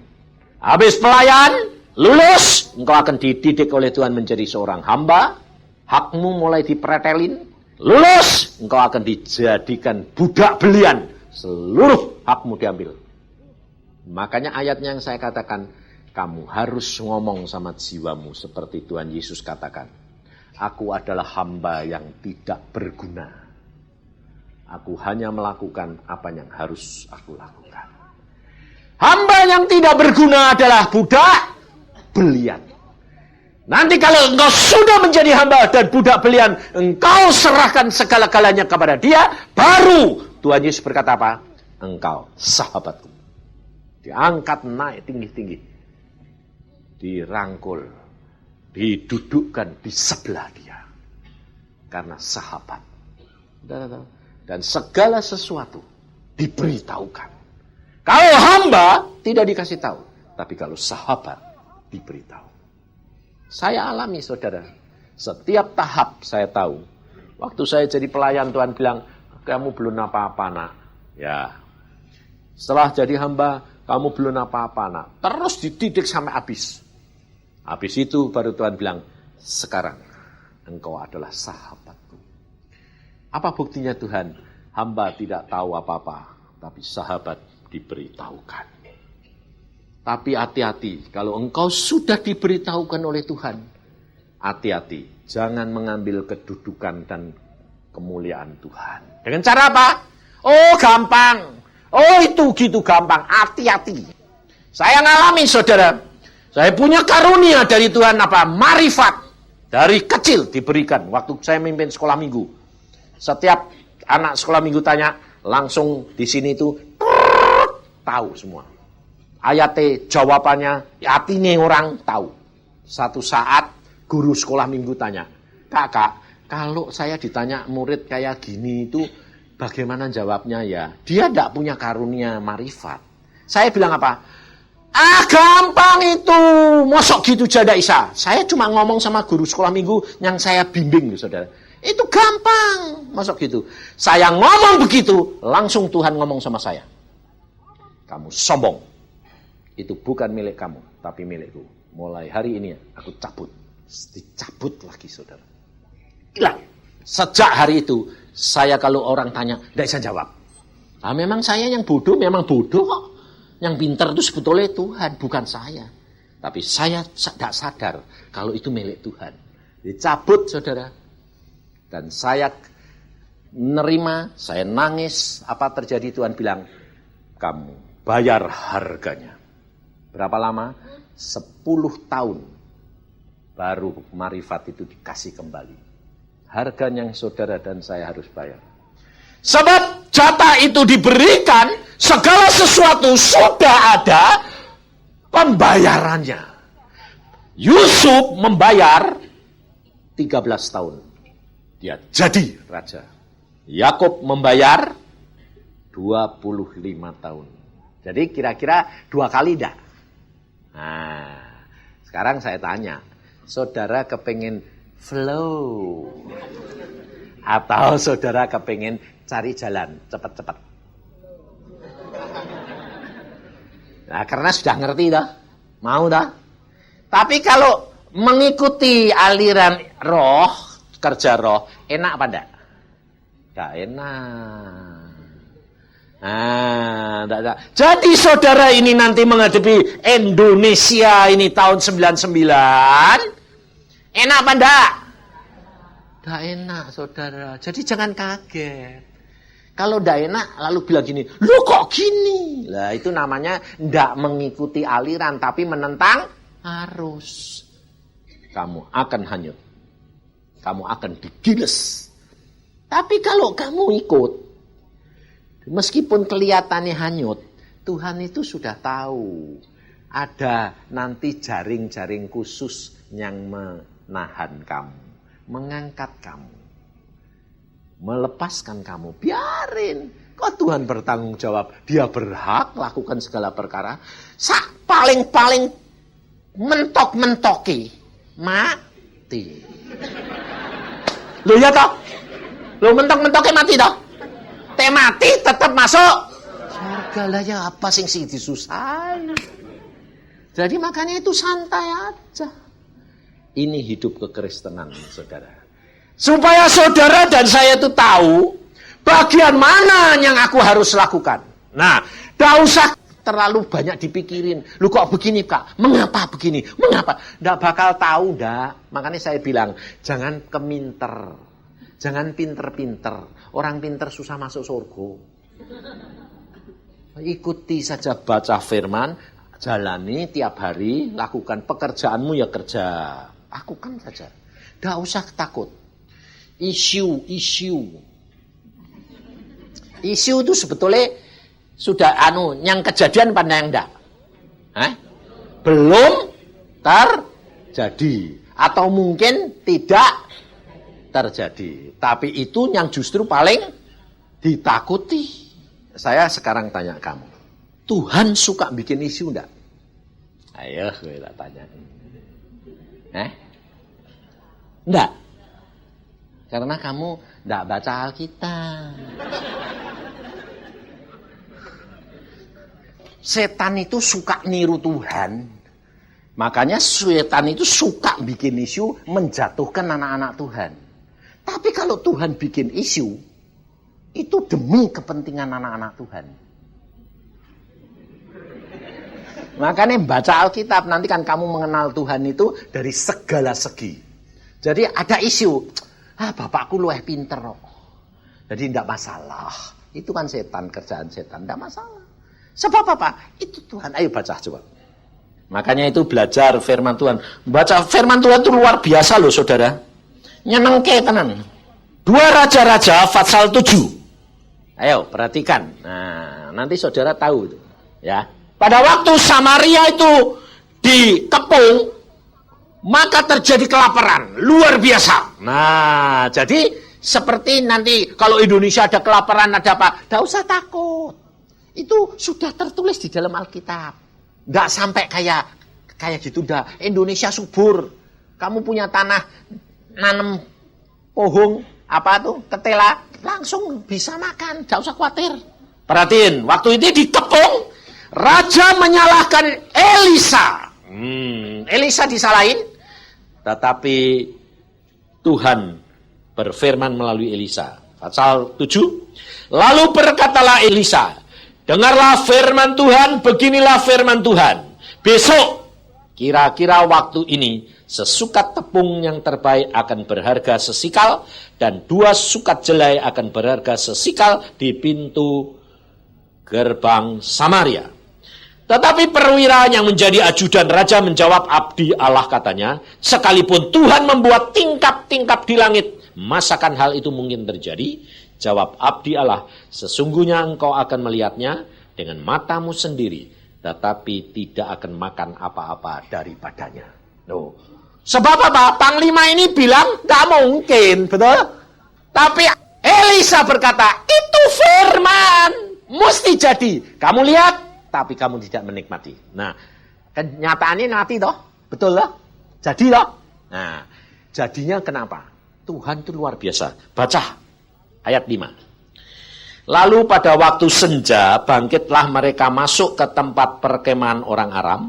Habis pelayan, lulus, engkau akan dididik oleh Tuhan menjadi seorang hamba. Hakmu mulai dipretelin. Lulus, engkau akan dijadikan budak belian. Seluruh hakmu diambil. Makanya ayatnya yang saya katakan, kamu harus ngomong sama jiwamu seperti Tuhan Yesus katakan. Aku adalah hamba yang tidak berguna. Aku hanya melakukan apa yang harus aku lakukan. Hamba yang tidak berguna adalah budak belian. Nanti kalau engkau sudah menjadi hamba dan budak belian, engkau serahkan segala-galanya kepada dia, baru Tuhan Yesus berkata apa? Engkau sahabatku. Diangkat naik tinggi-tinggi. Dirangkul. Didudukkan di sebelah dia. Karena sahabat. Dan segala sesuatu diberitahukan. Kalau hamba tidak dikasih tahu. Tapi kalau sahabat diberitahu. Saya alami saudara. Setiap tahap saya tahu. Waktu saya jadi pelayan Tuhan bilang, kamu belum apa-apa nak. Ya. Setelah jadi hamba, kamu belum apa-apa nak. Terus dididik sampai habis. Habis itu baru Tuhan bilang, sekarang engkau adalah sahabatku. Apa buktinya Tuhan? Hamba tidak tahu apa-apa. Tapi sahabat diberitahukan. Tapi hati-hati, kalau engkau sudah diberitahukan oleh Tuhan, hati-hati, jangan mengambil kedudukan dan kemuliaan Tuhan. Dengan cara apa? Oh gampang, oh itu gitu gampang, hati-hati. Saya ngalami saudara, saya punya karunia dari Tuhan apa? Marifat, dari kecil diberikan, waktu saya mimpin sekolah minggu. Setiap anak sekolah minggu tanya, langsung di sini itu tahu semua. Ayatnya, jawabannya, artinya orang tahu. Satu saat guru sekolah minggu tanya, kakak, kalau saya ditanya murid kayak gini itu bagaimana jawabnya ya? Dia tidak punya karunia marifat. Saya bilang apa? Gampang itu, mosok gitu jada Isa. Saya cuma ngomong sama guru sekolah minggu yang saya bimbing, saudara. Itu gampang, masuk gitu. Saya ngomong begitu, langsung Tuhan ngomong sama saya. Kamu sombong. Itu bukan milik kamu, tapi milikku. Mulai hari ini aku cabut. Dicabut lagi saudara. Hilang. Sejak hari itu, saya kalau orang tanya, tidak bisa jawab. Nah, memang saya yang bodoh, memang bodoh kok. Yang pintar itu sebetulnya Tuhan, bukan saya. Tapi saya tidak sadar kalau itu milik Tuhan. Dicabut saudara. Dan saya menerima, saya nangis. Apa terjadi? Tuhan bilang, kamu bayar harganya. Berapa lama? 10 tahun. Baru marifat itu dikasih kembali. Harganya yang saudara dan saya harus bayar. Sebab jatah itu diberikan, segala sesuatu sudah ada pembayarannya. Yusuf membayar 13 tahun. Dia jadi raja. Yakub membayar 25 tahun. Jadi kira-kira 2 kali dah. Nah, sekarang saya tanya, saudara kepengen flow? Atau saudara kepengen cari jalan cepat-cepat? Nah, karena sudah ngerti dah. Mau dah. Tapi kalau mengikuti aliran roh, kerja roh, enak apa enggak? Enggak enak. Nah, enggak. Jadi saudara ini nanti menghadapi Indonesia ini tahun 99. Enak apa enggak? Enggak enak saudara. Jadi jangan kaget. Kalau enggak enak lalu bilang gini, lu kok gini? Lah itu namanya enggak mengikuti aliran tapi menentang arus. Kamu akan hanyut. Kamu akan digiles. Tapi kalau kamu ikut, meskipun kelihatannya hanyut, Tuhan itu sudah tahu. Ada nanti jaring-jaring khusus yang menahan kamu. Mengangkat kamu. Melepaskan kamu. Biarin. Kok Tuhan bertanggung jawab? Dia berhak lakukan segala perkara. Paling-paling mentok-mentoki. Mati. Loh ya toh? Loh mentok-mentoknya mati toh? Teh mati tetap masuk surga lah ya, apa sing disusahin. Jadi makanya itu santai aja. Ini hidup kekristenan saudara. Supaya saudara dan saya itu tahu bagian mana yang aku harus lakukan. Nah, tidak usah terlalu banyak dipikirin. Lu kok begini kak? Mengapa begini? Mengapa? Nggak bakal tahu dah. Makanya saya bilang jangan keminter, jangan pinter-pinter. Orang pinter susah masuk surga. Ikuti saja baca firman, jalani tiap hari, lakukan pekerjaanmu ya kerja. Lakukan saja. Tidak usah takut. Isu itu sebetulnya sudah yang kejadian pada yang enggak. Belum terjadi. Atau mungkin tidak terjadi. Tapi itu yang justru paling ditakuti. Saya sekarang tanya kamu. Tuhan suka bikin isu enggak? Ayo, gue tak tanya. Enggak. Karena kamu enggak baca Alkitab. Setan itu suka niru Tuhan. Makanya setan itu suka bikin isu menjatuhkan anak-anak Tuhan. Tapi kalau Tuhan bikin isu, itu demi kepentingan anak-anak Tuhan. Makanya baca Alkitab, nanti kan kamu mengenal Tuhan itu dari segala segi. Jadi ada isu, bapakku luwih pinter kok. Jadi tidak masalah. Itu kan setan, kerjaan setan, tidak masalah. Sebab apa? Itu Tuhan. Ayo baca coba. Makanya itu belajar firman Tuhan. Baca firman Tuhan itu luar biasa loh saudara. Nyenengke tenan. 2 Raja-Raja pasal 7. Ayo perhatikan. Nah, nanti saudara tahu itu. Ya. Pada waktu Samaria itu dikepung, maka terjadi kelaparan. Luar biasa. Nah, jadi seperti nanti kalau Indonesia ada kelaparan, ada apa? Tidak usah takut. Itu sudah tertulis di dalam Alkitab. Nggak sampai kayak gitu dah. Indonesia subur. Kamu punya tanah, nanam pohon, ketela, langsung bisa makan. Nggak usah khawatir. Perhatiin, waktu itu dikepung, raja menyalahkan Elisa. Elisa disalahin, tetapi Tuhan berfirman melalui Elisa. Pasal 7. Lalu berkatalah Elisa, dengarlah firman Tuhan, beginilah firman Tuhan. Besok, kira-kira waktu ini, sesukat tepung yang terbaik akan berharga sesikal, dan 2 sukat jelai akan berharga sesikal di pintu gerbang Samaria. Tetapi perwira yang menjadi ajudan raja menjawab, abdi Allah katanya, sekalipun Tuhan membuat tingkap-tingkap di langit, masakan hal itu mungkin terjadi? Jawab abdi Allah, sesungguhnya engkau akan melihatnya dengan matamu sendiri, tetapi tidak akan makan apa-apa daripadanya. Loh. Sebab apa? Panglima ini bilang, gak mungkin, betul? Tapi Elisa berkata, itu firman, mesti jadi. Kamu lihat, tapi kamu tidak menikmati. Nah, kenyataannya nanti toh, betul loh? Jadi loh. Nah, jadinya kenapa? Tuhan itu luar biasa. Baca. Ayat 5. Lalu pada waktu senja, bangkitlah mereka masuk ke tempat perkemahan orang Aram.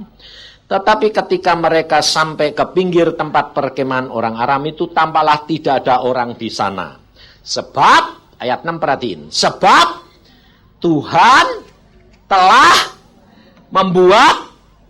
Tetapi ketika mereka sampai ke pinggir tempat perkemahan orang Aram itu, tampaklah tidak ada orang di sana. Sebab, ayat 6 perhatiin. Sebab, Tuhan telah membuat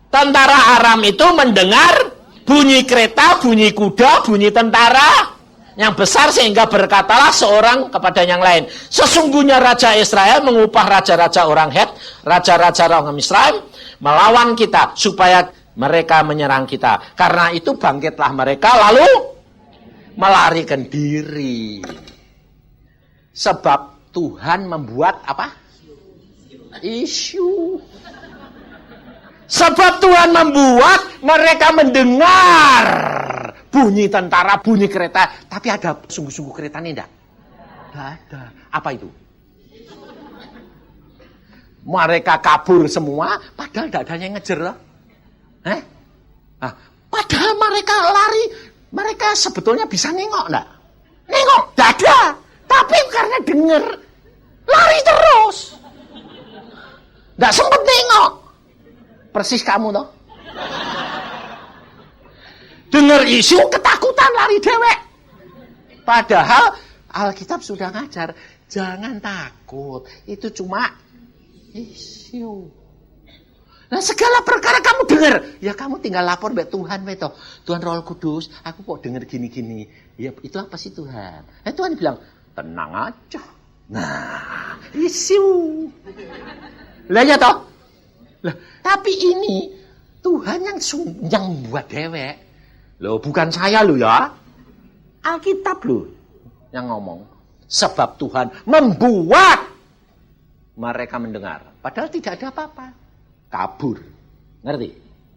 tentara Aram itu mendengar bunyi kereta, bunyi kuda, bunyi tentara yang besar, sehingga berkatalah seorang kepada yang lain, sesungguhnya Raja Israel mengupah raja-raja orang Het, raja-raja orang Misraim, melawan kita, supaya mereka menyerang kita. Karena itu bangkitlah mereka, lalu melarikan diri. Sebab Tuhan membuat apa? Isu. Sebab Tuhan membuat mereka mendengar bunyi tentara, bunyi kereta. Tapi ada sungguh-sungguh keretanya enggak? Enggak ada. Apa itu? Mereka kabur semua, padahal enggak ada yang ngejar loh. Nah, padahal mereka lari, mereka sebetulnya bisa nengok enggak? Nengok, enggak ada. Tapi karena dengar, lari terus. Enggak sempat nengok. Persis kamu toh. Dengar isu, ketakutan, lari dewek. Padahal Alkitab sudah ngajar, jangan takut. Itu cuma isu. Nah, segala perkara kamu dengar, ya kamu tinggal lapor mbak Tuhan, beto. Tuhan Roh Kudus, aku kok dengar gini-gini. Ya itu apa sih Tuhan? Tuhan bilang, tenang aja. Nah, isu. Lah ya toh? Lah, tapi ini Tuhan yang buat dewek. Loh, bukan saya loh ya. Alkitab loh yang ngomong. Sebab Tuhan membuat mereka mendengar. Padahal tidak ada apa-apa. Kabur. Ngerti?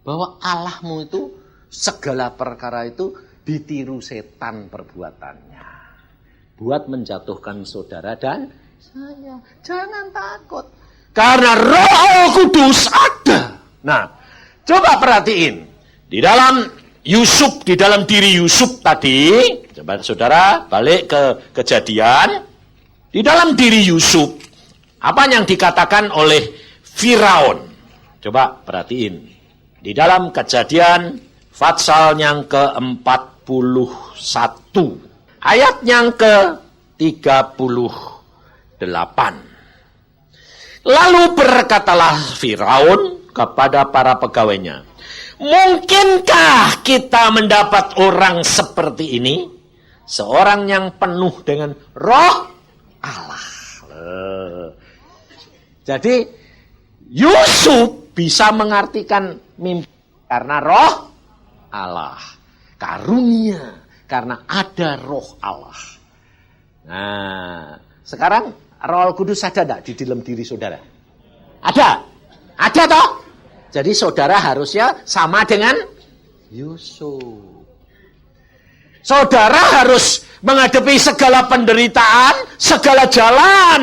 Bahwa Allahmu itu segala perkara itu ditiru setan perbuatannya. Buat menjatuhkan saudara dan saya. Jangan takut. Karena Roh Kudus ada. Nah, coba perhatiin. Di dalam Yusuf, di dalam diri Yusuf tadi, coba saudara balik ke Kejadian. Di dalam diri Yusuf, apa yang dikatakan oleh Firaun? Coba perhatiin. Di dalam Kejadian, pasal yang ke-41, ayat yang ke-38. Lalu berkatalah Firaun kepada para pegawainya, mungkinkah kita mendapat orang seperti ini? Seorang yang penuh dengan roh Allah. Jadi Yusuf bisa mengartikan mimpi karena roh Allah. Karunia karena ada roh Allah. Nah, sekarang Roh Kudus ada enggak di dalam diri saudara? Ada. Ada toh? Jadi saudara harusnya sama dengan Yusuf. Saudara harus menghadapi segala penderitaan, segala jalan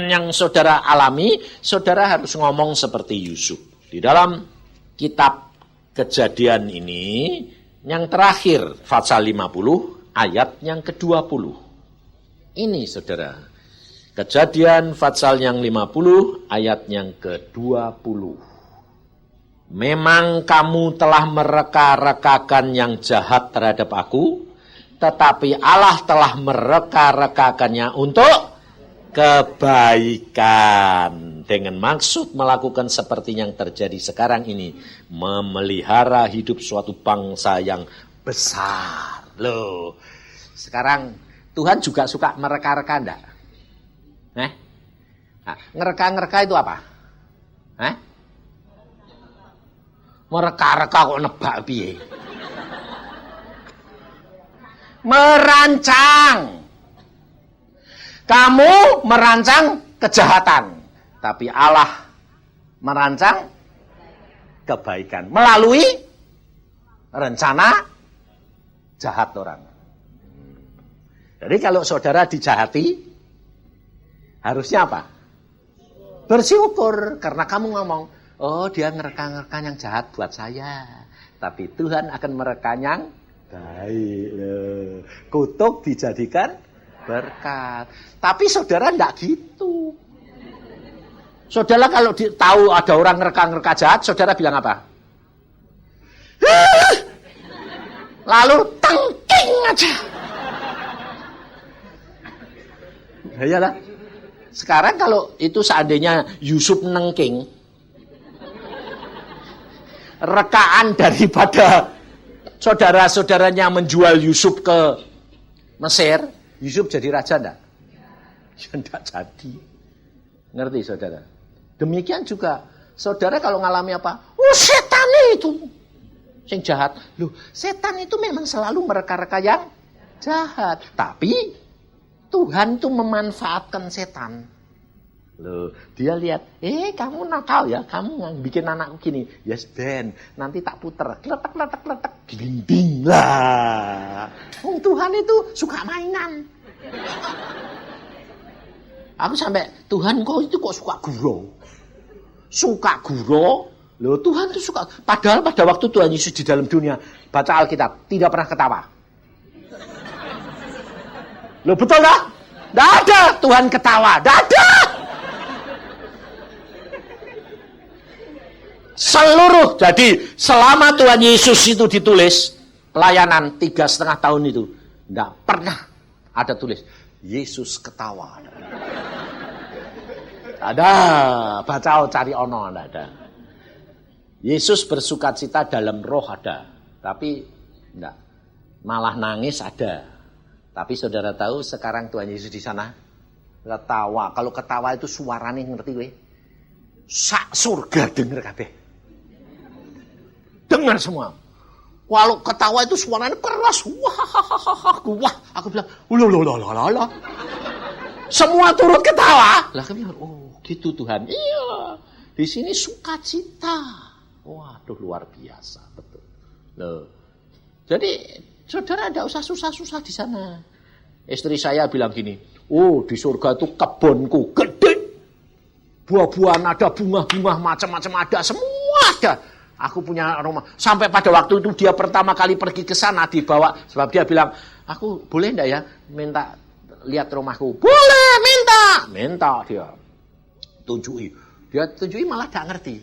yang saudara alami, saudara harus ngomong seperti Yusuf. Di dalam kitab Kejadian ini, yang terakhir, pasal 50, ayat yang ke-20. Ini saudara, Kejadian pasal yang 50, ayat yang ke-20. Memang kamu telah mereka-rekakan yang jahat terhadap aku, tetapi Allah telah mereka-rekakannya untuk kebaikan. Dengan maksud melakukan seperti yang terjadi sekarang ini. Memelihara hidup suatu bangsa yang besar. Loh, sekarang Tuhan juga suka mereka-reka enggak? Nah, ngereka-ngereka itu apa? Mereka-reka kok nebak piye? Merancang. Kamu merancang kejahatan, tapi Allah merancang kebaikan melalui rencana jahat orang. Jadi kalau saudara dijahati, harusnya apa? Bersyukur karena kamu ngomong, oh dia ngereka-ngereka yang jahat buat saya, tapi Tuhan akan mereka yang baik. Kutuk dijadikan berkat. Tapi saudara enggak gitu. Saudara kalau tahu ada orang ngereka-ngereka jahat, saudara bilang apa? Lalu tengking aja. Iyalah. Sekarang kalau itu seandainya Yusuf nengking, rekaan daripada saudara-saudaranya menjual Yusuf ke Mesir, Yusuf jadi raja enggak? Ya enggak jadi. Ngerti saudara? Demikian juga saudara kalau ngalami apa? Oh setan itu yang jahat. Loh, setan itu memang selalu mereka-reka yang jahat. Tapi Tuhan tuh memanfaatkan setan. Loh, dia lihat, kamu nakal ya, kamu bikin anakku gini. Yes Ben, nanti tak puter, kletek, gelinding lah. Tuhan itu suka mainan. Aku sampai, Tuhan kok itu kok suka gurau. Suka gurau, loh Tuhan itu suka. Padahal pada waktu Tuhan Yesus di dalam dunia, baca Alkitab, tidak pernah ketawa. Loh betul tak? Tidak ada Tuhan ketawa, tidak ada. Seluruh, jadi selama Tuhan Yesus itu ditulis, pelayanan 3,5 tahun itu, tidak pernah ada tulis, Yesus ketawa. Ada, baca cari ono, tidak ada. Yesus bersukacita dalam roh ada, tapi tidak. Malah nangis ada. Tapi saudara tahu sekarang Tuhan Yesus di sana, ketawa. Kalau ketawa itu suaranya ngerti weh? sak surga denger kabeh. Dengar semua. Kalau ketawa itu suaranya keras. Wah, aku bilang, loh. Semua turut ketawa. Lah kami bilang, oh gitu Tuhan. Iya, di sini sukacita. Waduh, luar biasa, betul. Loh. Jadi, saudara tidak usah susah-susah di sana. Istri saya bilang gini, oh di surga itu kebunku gede. Buah-buahan ada, bunga-bunga macam-macam ada, semua ada. Aku punya rumah. Sampai pada waktu itu dia pertama kali pergi ke sana dibawa. Sebab dia bilang, aku boleh enggak ya minta lihat rumahku? Boleh, minta dia. Dia tunjui malah gak ngerti.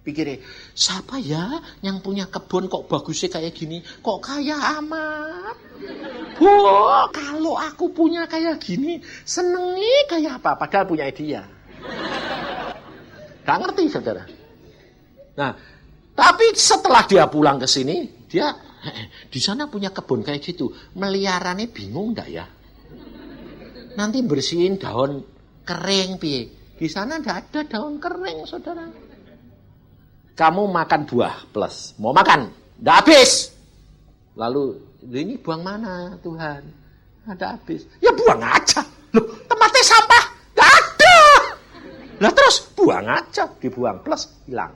Pikirnya, siapa ya yang punya kebun kok bagusnya kayak gini? Kok kaya amat? Kalau aku punya kayak gini, senengnya kayak apa? Padahal punya dia. Gak ngerti, saudara. Nah, tapi setelah dia pulang ke sini, dia di sana punya kebun kayak gitu. Meliharanya bingung enggak ya? Nanti bersihin daun kering, piye? Di sana enggak ada daun kering, saudara. Kamu makan buah plus, mau makan, enggak habis. Lalu, ini buang mana Tuhan? Ada habis. Ya buang aja. Loh, tempatnya sampah, enggak ada. Lah terus buang aja, dibuang plus hilang.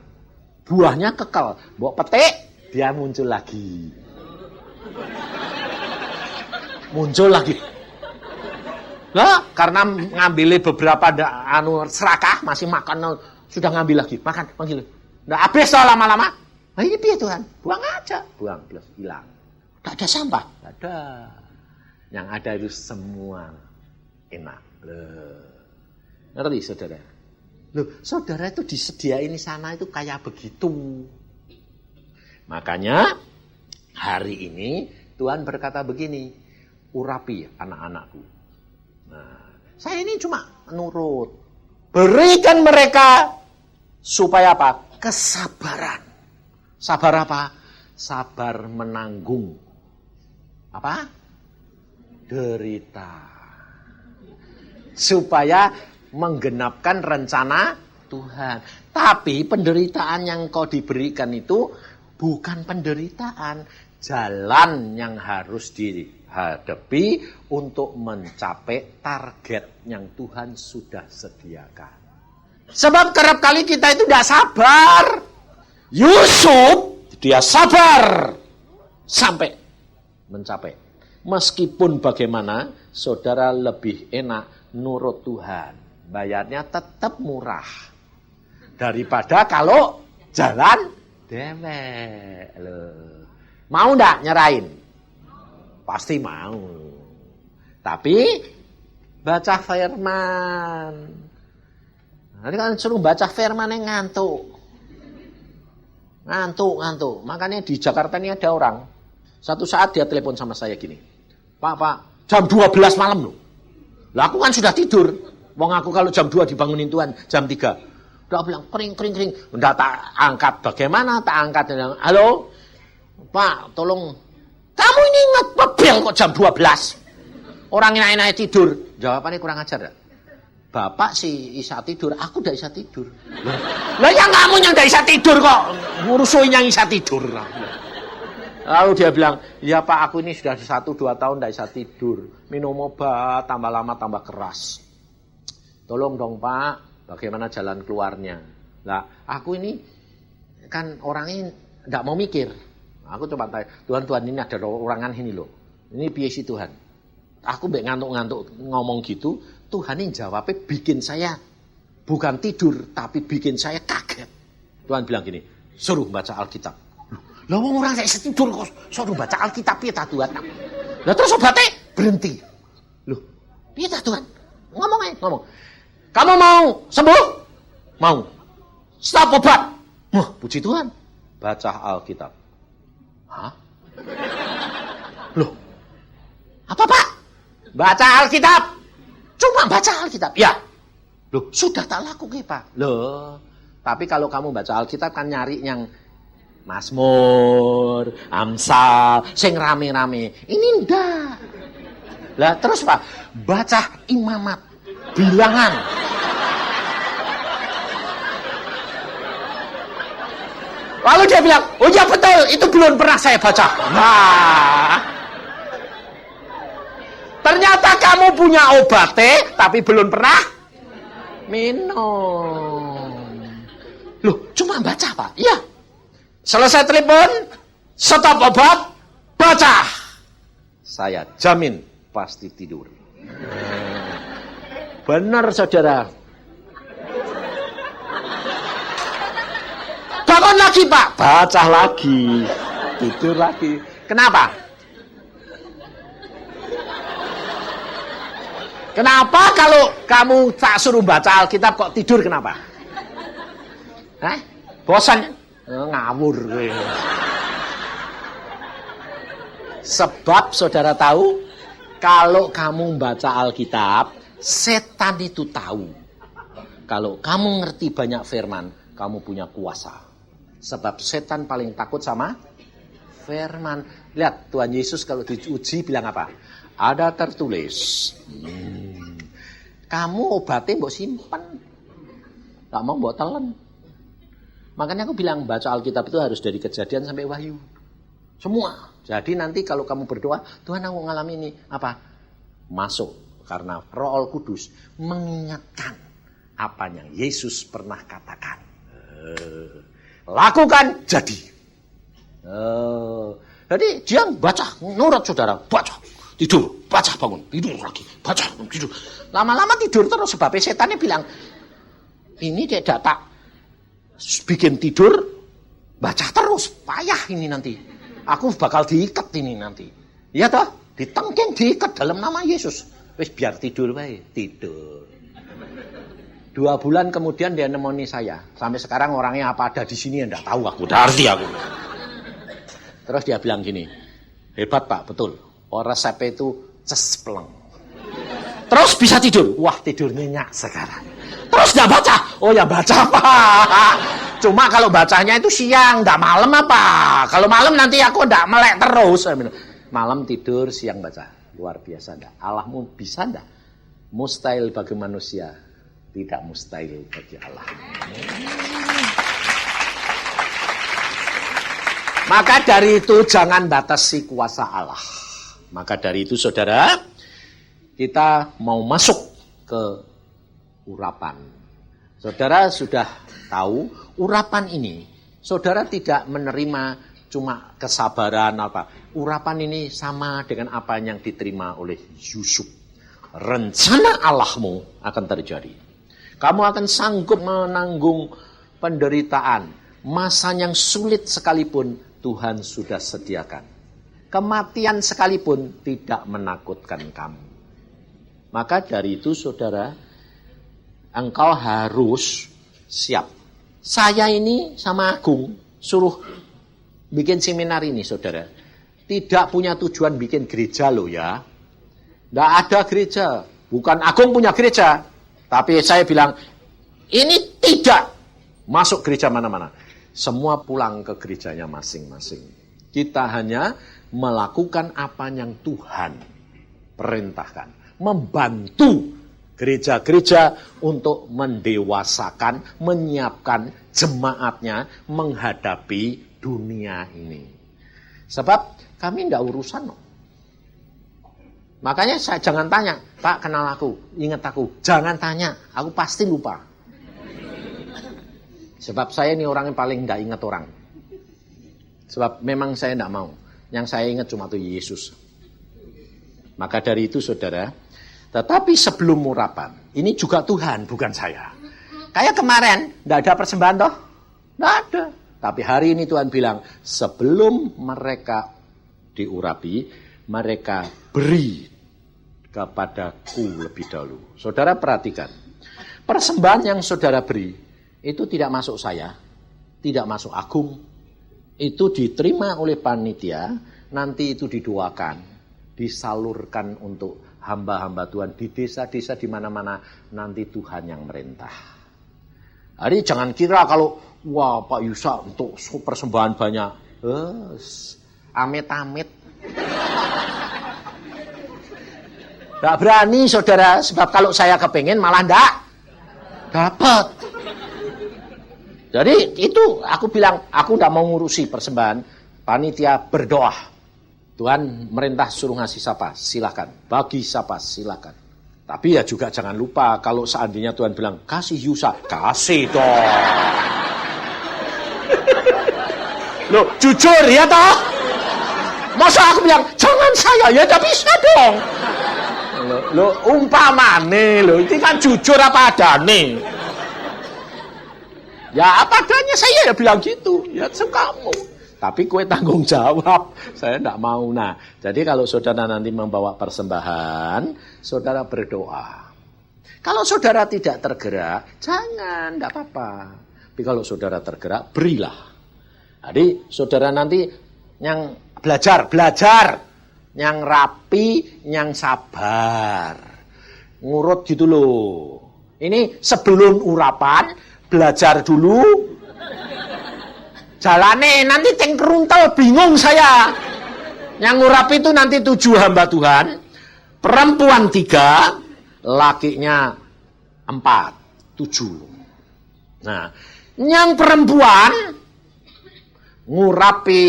Buahnya kekal, bawa petik, dia muncul lagi. Lah, karena ngambil beberapa serakah, masih makan, sudah ngambil lagi, makan, panggil. Nggak habis lama-lama. Nah ini piye Tuhan? Buang aja, buang plus hilang. Nggak ada sampah, nggak ada. Yang ada itu semua enak. Ngerti saudara? Loh, saudara itu disediain di sana itu kayak begitu. Makanya hari ini Tuhan berkata begini, urapi anak-anakku. Nah, saya ini cuma nurut. Berikan mereka supaya apa? Kesabaran. Sabar apa? Sabar menanggung. Apa? Derita. Supaya menggenapkan rencana Tuhan. Tapi penderitaan yang kau diberikan itu bukan penderitaan, jalan yang harus dihadapi untuk mencapai target yang Tuhan sudah sediakan. Sebab kerap kali kita itu tidak sabar. Yusuf dia sabar sampai mencapai. Meskipun bagaimana, saudara lebih enak nurut Tuhan. Bayarnya tetap murah daripada kalau jalan dewek. Mau enggak nyerahin? Pasti mau. Tapi baca firman. Nanti kan suruh baca firman yang ngantuk. Makanya di Jakarta ini ada orang. Satu saat dia telepon sama saya gini. Pak, jam 12 malam loh. Lah aku kan sudah tidur. Wong aku kalau jam 2 dibangunin Tuhan jam 3. Udah bilang kering. Udah tak angkat. Bagaimana tak angkat? Halo? Pak, tolong. Kamu ini ngebel kok jam 12. Orang enak-enak tidur. Jawabannya kurang ajar gak? Bapak sih bisa tidur, aku tidak bisa tidur. Lah yang kamu yang tidak bisa tidur kok ngurusin yang bisa tidur. Lalu dia bilang, ya Pak aku ini sudah 1-2 tahun tidak bisa tidur. Minum obat, tambah lama tambah keras. Tolong dong Pak, bagaimana jalan keluarnya? Lah aku ini kan orangnya tidak mau mikir. Aku coba tanya, Tuhan ini ada orangan ini loh. Ini piye sih Tuhan? Aku mbek ngantuk-ngantuk ngomong gitu, Tuhan ini jawabnya bikin saya bukan tidur, tapi bikin saya kaget. Tuhan bilang gini, suruh baca Alkitab. Lah wong orang saya tidur kok suruh baca Alkitab piye ta Tuhan? Lah terus obatnya berhenti. Loh, piye ta Tuhan? Ngomong. Kamu mau sembuh? Mau. Stop obat. Wah, puji Tuhan. Baca Alkitab. Hah? Loh. Apa Pak? Baca Alkitab. Cuma baca Alkitab. Ya. Loh, sudah tak lakukan Pak. Loh, tapi kalau kamu baca Alkitab kan nyari yang Mazmur, Amsal, sing rame-rame. Ini ndak. Lah terus Pak, baca Imamat, Bilangan. Lalu dia bilang, oh ya betul, itu belum pernah saya baca. Nah, ternyata kamu punya obatnya, tapi belum pernah minum. Loh, cuma baca Pak? Iya. Selesai telepon, stop obat, baca. Saya jamin pasti tidur. Benar saudara. Bangun lagi Pak, baca lagi, tidur lagi. Kenapa? Kenapa kalau kamu tak suruh baca Alkitab kok tidur kenapa? Hah? Bosan? Ngawur. Sebab saudara tahu, kalau kamu baca Alkitab, setan itu tahu. Kalau kamu ngerti banyak firman, kamu punya kuasa. Sebab setan paling takut sama firman. Lihat, Tuhan Yesus kalau diuji bilang apa? Ada tertulis. Kamu obatnya mbok simpen. Gak mau mbok telan. Makanya aku bilang baca Alkitab itu harus dari Kejadian sampai Wahyu. Semua. Jadi nanti kalau kamu berdoa, Tuhan aku ngalami ini. Apa? Masuk. Karena Roh Kudus mengingatkan apa yang Yesus pernah katakan. Lakukan jadi. Jadi dia baca, nurut saudara, baca. Tidur, baca bangun, tidur lagi, baca, tidur. Lama-lama tidur terus sebab setannya bilang, ini tidak tak bikin tidur, baca terus, payah ini nanti. Aku bakal diikat ini nanti. Iya toh, ditengking, diikat dalam nama Yesus. Wis biar tidur baik, tidur. 2 bulan kemudian dia nemoni saya. Sampai sekarang orangnya apa ada di sini enggak tahu aku, udah arti aku. Terus dia bilang gini, hebat Pak, betul. Resepnya itu cespleng. Terus bisa tidur. Wah, tidur nyenyak sekarang. Terus enggak baca. Oh ya baca Pak. Cuma kalau bacanya itu siang, enggak malam apa. Kalau malam nanti aku enggak melek terus. Malam tidur, siang baca. Luar biasa enggak? Allahmu bisa enggak? Mustahil bagi manusia, tidak mustahil bagi Allah. Maka dari itu jangan batasi kuasa Allah. Maka dari itu saudara, kita mau masuk ke urapan. Saudara sudah tahu, urapan ini, saudara tidak menerima cuma kesabaran apa. Urapan ini sama dengan apa yang diterima oleh Yusuf. Rencana Allahmu akan terjadi. Kamu akan sanggup menanggung penderitaan. Masa yang sulit sekalipun Tuhan sudah sediakan. Kematian sekalipun tidak menakutkan kamu. Maka dari itu saudara, engkau harus siap. Saya ini sama Agung suruh bikin seminar ini saudara. Tidak punya tujuan bikin gereja loh ya. Tidak ada gereja. Bukan Agung punya gereja. Tapi saya bilang, ini tidak masuk gereja mana-mana. Semua pulang ke gerejanya masing-masing. Kita hanya melakukan apa yang Tuhan perintahkan. Membantu gereja-gereja untuk mendewasakan, menyiapkan jemaatnya menghadapi dunia ini. Sebab kami tidak urusan. Makanya saya jangan tanya, Pak kenal aku, ingat aku. Jangan tanya, aku pasti lupa. Sebab saya ini orang yang paling tidak ingat orang. Sebab memang saya tidak mau. Yang saya ingat cuma itu Yesus. Maka dari itu saudara, tetapi sebelum urapan, ini juga Tuhan, bukan saya. Kayak kemarin, tidak ada persembahan toh? Tidak ada. Tapi hari ini Tuhan bilang, sebelum mereka diurapi, mereka beri kepadaku lebih dahulu. Saudara perhatikan, persembahan yang saudara beri, itu tidak masuk saya, tidak masuk Agung. Itu diterima oleh panitia, nanti itu didoakan, disalurkan untuk hamba-hamba Tuhan di desa-desa di mana-mana, nanti Tuhan yang merintah. Jadi jangan kira kalau wah Pak Yusa untuk persembahan banyak, amit-amit. Tidak berani saudara, sebab kalau saya kepengen malah tidak dapat. Jadi itu aku bilang, aku tidak mau ngurusi persembahan. Panitia berdoa. Tuhan merintah suruh ngasih siapa? Silakan. Bagi siapa? Silakan. Tapi ya juga jangan lupa kalau seandainya Tuhan bilang kasih Yusa, kasih dong. Loh, jujur ya toh? Masa aku bilang jangan saya, ya tidak bisa dong. Loh, umpamane loh, ini kan jujur apa adane. Ya apa adanya saya ya bilang gitu, ya kamu. Tapi kue tanggung jawab, saya tidak mau. Nah, jadi kalau saudara nanti membawa persembahan, saudara berdoa. Kalau saudara tidak tergerak, jangan, tidak apa-apa. Tapi kalau saudara tergerak, berilah. Jadi saudara nanti yang belajar, yang rapi, yang sabar. Ngurut gitu loh. Ini sebelum urapan, belajar dulu. Jalane nanti cengkeruntel, bingung saya. Yang ngurapi itu nanti 7 hamba Tuhan, perempuan 3, lakinya 4, 7. Nah, yang perempuan ngurapi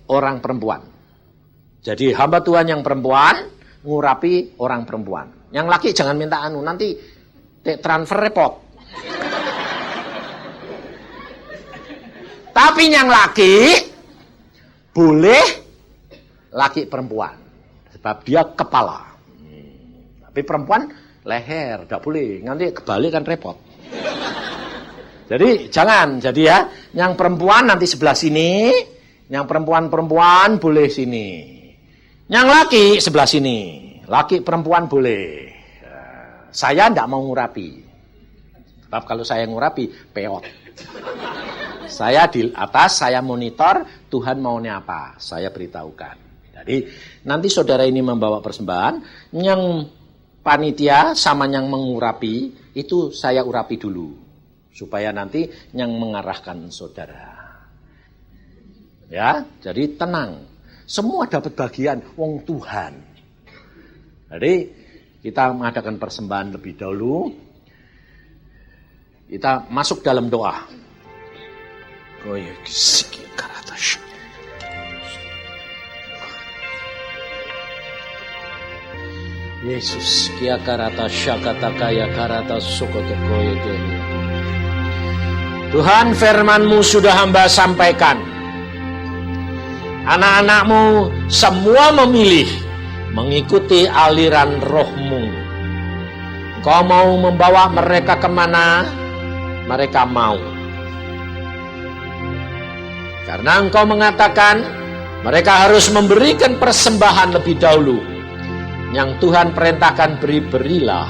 orang perempuan. Jadi hamba Tuhan yang perempuan ngurapi orang perempuan. Yang laki jangan minta nanti transfer repot. Tapi yang laki boleh laki perempuan. Sebab dia kepala. Tapi perempuan leher, tidak boleh. Nanti kebalik kan repot. Jadi jangan. Jadi ya, yang perempuan nanti sebelah sini, yang perempuan boleh sini. Yang laki sebelah sini. Laki perempuan boleh. Saya tidak mau ngurapi. Sebab kalau saya ngurapi, peot. Saya di atas, saya monitor, Tuhan maunya apa, saya beritahukan. Jadi nanti saudara ini membawa persembahan, yang panitia sama yang mengurapi, itu saya urapi dulu. Supaya nanti yang mengarahkan saudara. Ya, jadi tenang. Semua dapat bagian, wong Tuhan. Jadi kita mengadakan persembahan lebih dahulu. Kita masuk dalam doa. Yesus kia karata syakata kaya karata sokoto koyo. Tuhan, firman-Mu sudah hamba sampaikan. Anak-anak-Mu semua memilih mengikuti aliran Roh-Mu. Kau mau membawa mereka kemana? Mereka mau. Karena Engkau mengatakan mereka harus memberikan persembahan lebih dahulu. Yang Tuhan perintahkan berilah.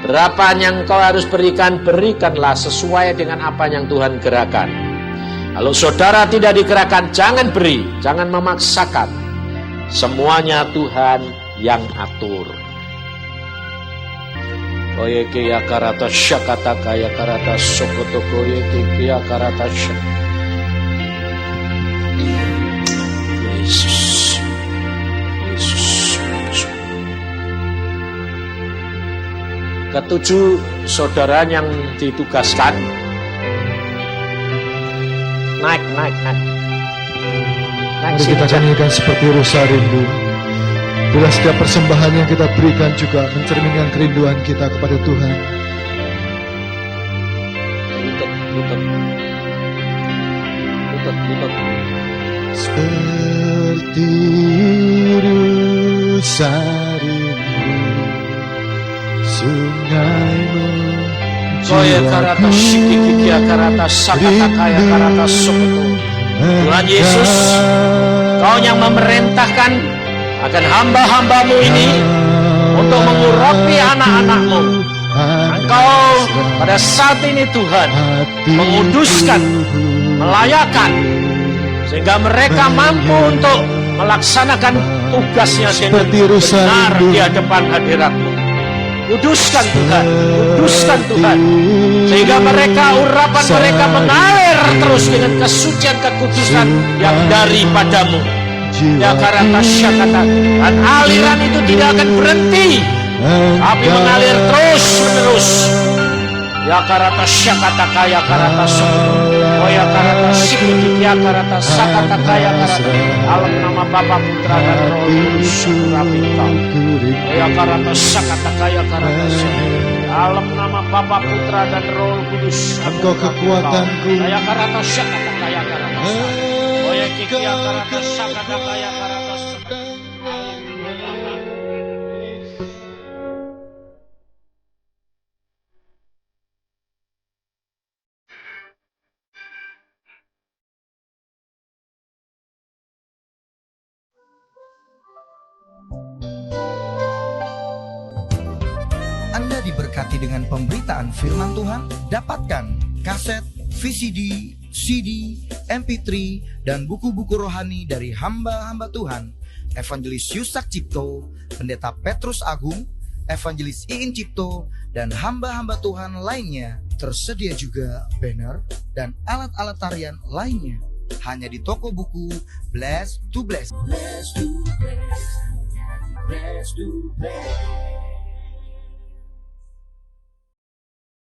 Berapa yang Engkau harus berikan, berikanlah sesuai dengan apa yang Tuhan gerakkan. Kalau saudara tidak digerakkan, jangan beri, jangan memaksakan. Semuanya Tuhan yang atur. Koye kia karata syakata kaya karata sokoto koye kia karata syakata. Yesus. Ketujuh saudara yang ditugaskan naik. Mari kita nyanyikan seperti rusa rindu. Bila setiap persembahan yang kita berikan juga mencerminkan kerinduan kita kepada Tuhan. Lutut. Seperti rusa rindu, sungaimu Tuhan Yesus, Kau yang memerintahkan akan hamba-hamba-Mu ini untuk mengurapi anak-anak-Mu. Engkau pada saat ini Tuhan menguduskan, melayakkan, sehingga mereka mampu untuk melaksanakan tugasnya dengan benar di hadapan hadirat-Mu. Kuduskan Tuhan, sehingga urapan mereka mengalir terus dengan kesucian kekudusan yang daripadamu. Ya karata syakata, dan aliran itu tidak akan berhenti, tapi mengalir terus menerus. Ya karata syakata kaya karata suku. Oya karata sikiti ya karata sakata kaya karata. Alam nama Bapa Putra dan Roh Kudus Rabika. Oya karata sakata kaya karata suku. Alam nama Bapa Putra dan Roh Kudus. Engkau kekuatanku. Oya karata syakata kaya karata. Oya kiki ya karata sakata kaya karata suku. Anda diberkati dengan pemberitaan firman Tuhan. Dapatkan kaset, VCD, CD, MP3, dan buku-buku rohani dari hamba-hamba Tuhan Evangelis Yusak Cipto, Pendeta Petrus Agung, Evangelis Iin Cipto, dan hamba-hamba Tuhan lainnya. Tersedia juga banner dan alat-alat tarian lainnya hanya di toko buku Bless to Bless. Bless to Bless. Bless to Bless.